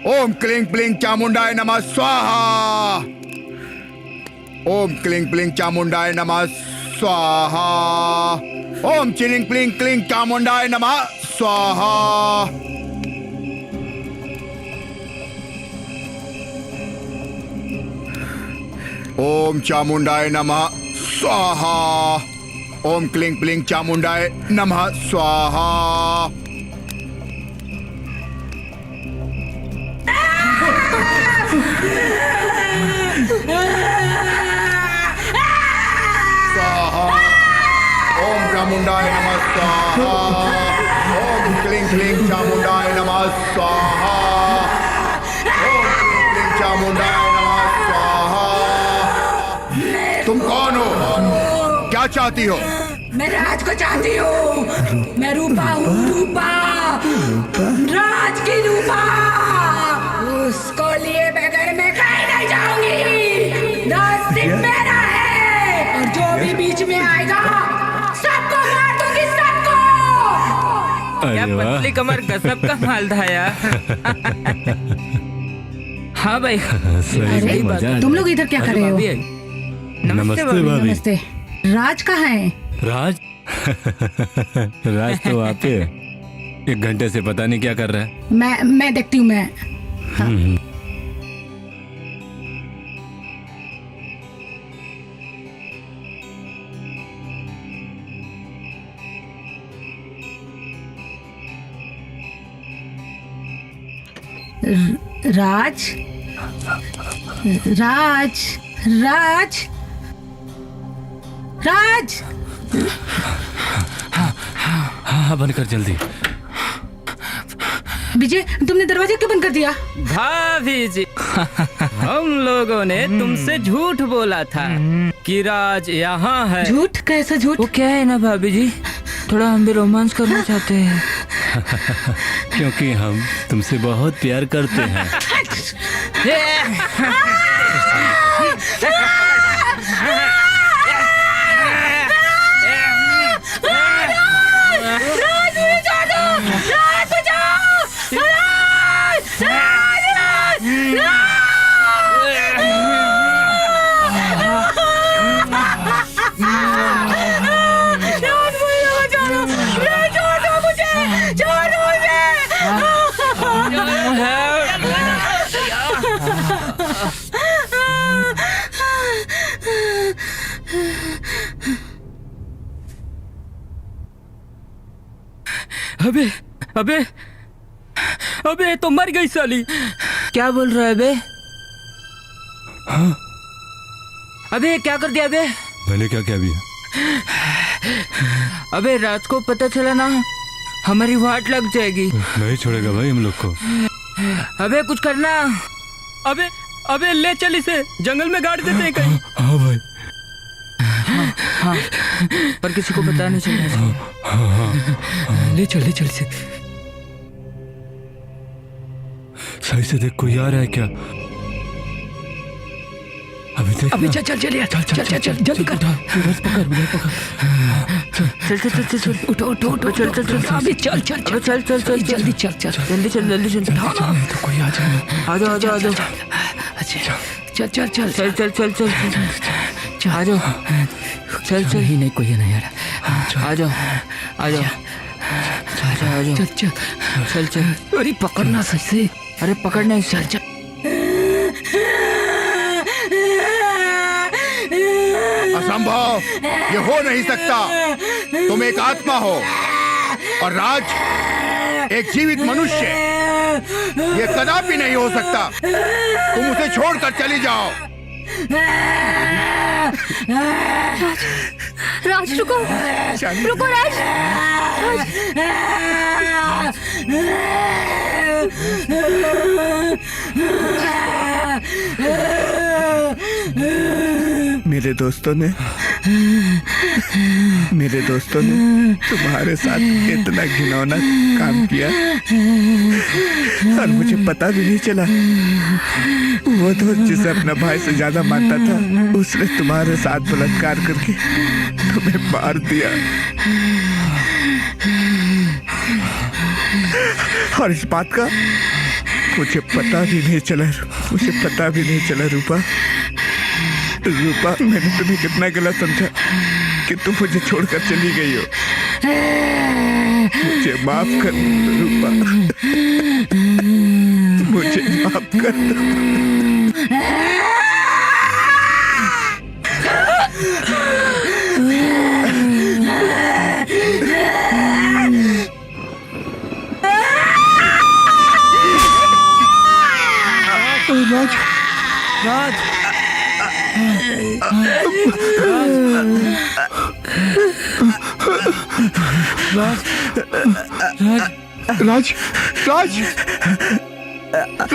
ओम क्लीं प्लीं चामुंडाय नमः स्वाहा। ओम क्लीं प्लीं चामुंडाय नमः स्वाहा। ओम चिलिंग प्लिंग क्लिंग चामुंडाय नमः स्वाहा। ओम चामुंडाय नमः स्वाहा। ओम क्लिंग प्लिंग चामुंडाय नमः स्वाहा। स्वाहा। ओम चामुंडाय नमः स्वाहा। ओम क्लिंग क्लिंग चामुंडाय नमः स्वाहा। ओम क्लिंग क्लिंग चामुंडाय नमः स्वाहा। तुम कौन हो? क्या चाहती हो? मैं राज को चाहती हूँ। मैं रूपा हूँ, रूपा, राज की रूपा। उसको लिए बगैर मैं कहीं नहीं जाऊंगी। राज सिर्फ मेरा है और जो भी बीच में आएगा सबको मार दूंगी, सबको। क्या पतली कमर गजब का माल था यार। हाँ भाई, अरे तुम लोग इधर क्या कर रहे हो? नमस्ते भाभी। नमस्ते। राज कहाँ है? राज राज तो आप पे 1 घंटे से पता नहीं क्या कर रहा है। मैं देखती हूँ। मैं राज राज राज राज। हाँ बंद कर जल्दी। विजय, तुमने दरवाजा क्यों बंद कर दिया? भाभी जी, हम लोगों ने तुमसे झूठ बोला था कि राज यहाँ है। झूठ? कैसा झूठ? वो क्या है ना भाभी जी, थोड़ा हम भी रोमांस करना चाहते हैं। क्योंकि हम तुमसे बहुत प्यार करते हैं। अबे अबे अबे तो मर गई साली। क्या बोल रहा है बे? हाँ? अबे क्या कर दिया बे? मैंने क्या किया अभी? अबे रात को पता चला ना, हमारी वाट लग जाएगी। नहीं छोड़ेगा भाई हम लोग को। अबे कुछ करना। अबे अबे ले चल इसे, जंगल में गाड़ देते हैं कहीं। हाँ भाई। हाँ, पर किसी को पता नहीं चलना चाहिए। ले चल इसे। सही से देख, कोई आ रहा है क्या? अभी देख। अभी चल जल्दी कर। चल उठो अभी चल जल्दी चल। तो कोई आ जाए। आ जाओ। चल आ जाओ। चल ही नहीं, कोई है ना यार। आ जाओ। चल। अरे पकड़ना सही से। अरे पकड़ना। चल। असंभव, ये हो नहीं सकता। तुम एक आत्मा हो और राज एक जीवित मनुष्य। ये कदापि नहीं हो सकता। तुम उसे छोड़कर चली जाओ। राज रुको राज। मेरे दोस्तों ने तुम्हारे साथ इतना घिनौना काम किया और मुझे पता भी नहीं चला। वो तो जिसे अपना भाई से ज्यादा मानता था, उसने तुम्हारे साथ बलात्कार करके तुम्हें मार दिया। और इस बात का मुझे पता भी नहीं चला रूपा। मैंने तुम्हें कितना गलत समझा कि तुम मुझे छोड़कर चली गई हो। मुझे माफ कर दो रूपा, मुझे माफ कर दो। राज राज राज राज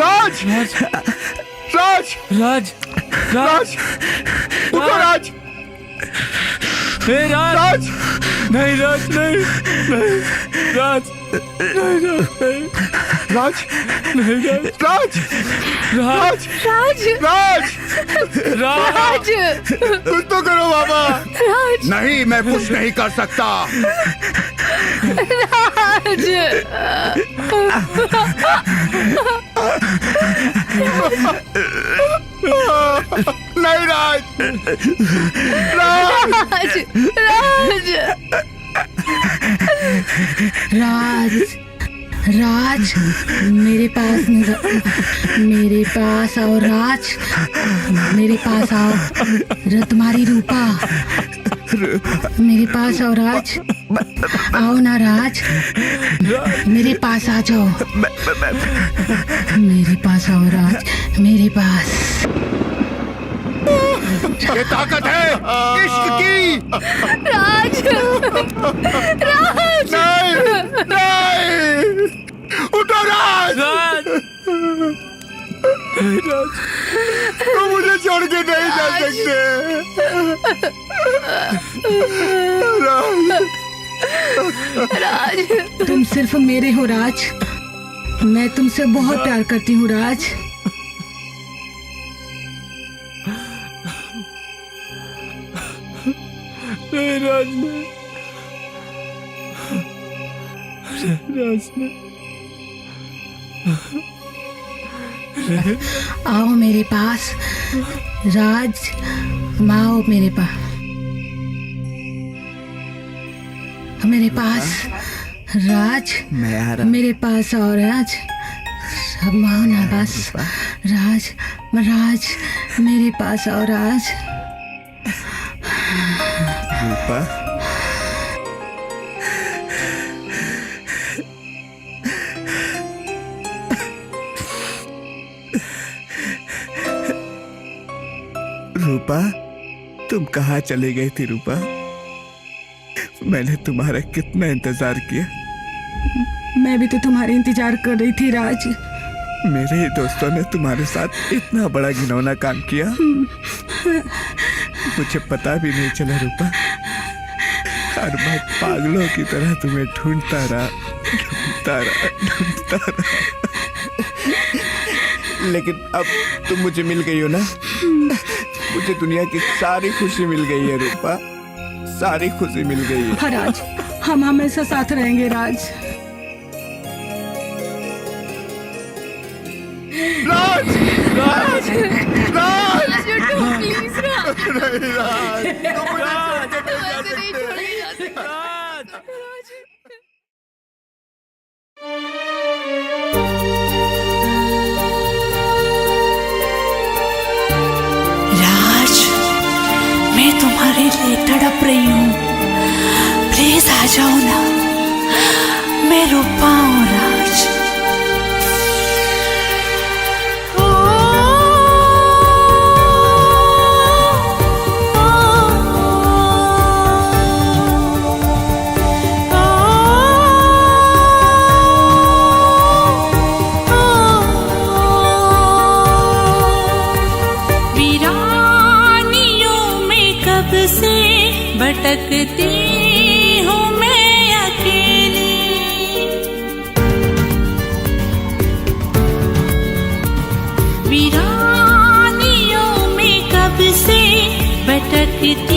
राज राज राज राज उठो राज हे राज राज नहीं राज नहीं राज राज नहीं राज राज राज राज कुछ तो करो बाबा। नहीं, मैं कुछ नहीं कर सकता। नहीं राज, राज राज मेरे पास आओ राज, मेरे पास आओ तुम्हारी रूपा, मेरे पास आओ राज, आओ ना राज, मेरे पास आ जाओ, मेरे पास आओ राज, मेरे पास। ये ताकत है इश्क की। राज राज नहीं, उठो राज। तुम मुझे छोड़ के नहीं जा सकते। राज तुम सिर्फ मेरे हो राज, मैं तुमसे बहुत प्यार करती हूँ राज। नहीं राज ने राज ने आओ मेरे पास राज, आओ मेरे पास, मेरे पास राज, मैं आ रहा। मेरे पास आओ राज, सब आओ ना बस राज, राज मेरे पास आओ राज। रूपा रूपा, तुम कहाँ चले गई थी रूपा? मैंने तुम्हारा कितना इंतजार किया। मैं भी तो तुम्हारा इंतजार कर रही थी राज। मेरे ही दोस्तों ने तुम्हारे साथ इतना बड़ा घिनौना काम किया, मुझे पता भी नहीं चला रूपा। और मैं पागलों की तरह तुम्हें ढूंढता रहा। लेकिन अब तुम मुझे मिल गई हो ना, मुझे दुनिया की सारी खुशी मिल गई है रूपा, सारी खुशी मिल गई है। हाँ राज, हम हमेशा साथ रहेंगे राज। राज राज राज प्लीज राज, नहीं राज, राज, मैं तुम्हारे लिए तड़प रही हूँ, प्लीज आ जाओ ना, मैं रो पाऊँ राज। भटकती हूँ मैं अकेली, वीरानियों में कब से भटकती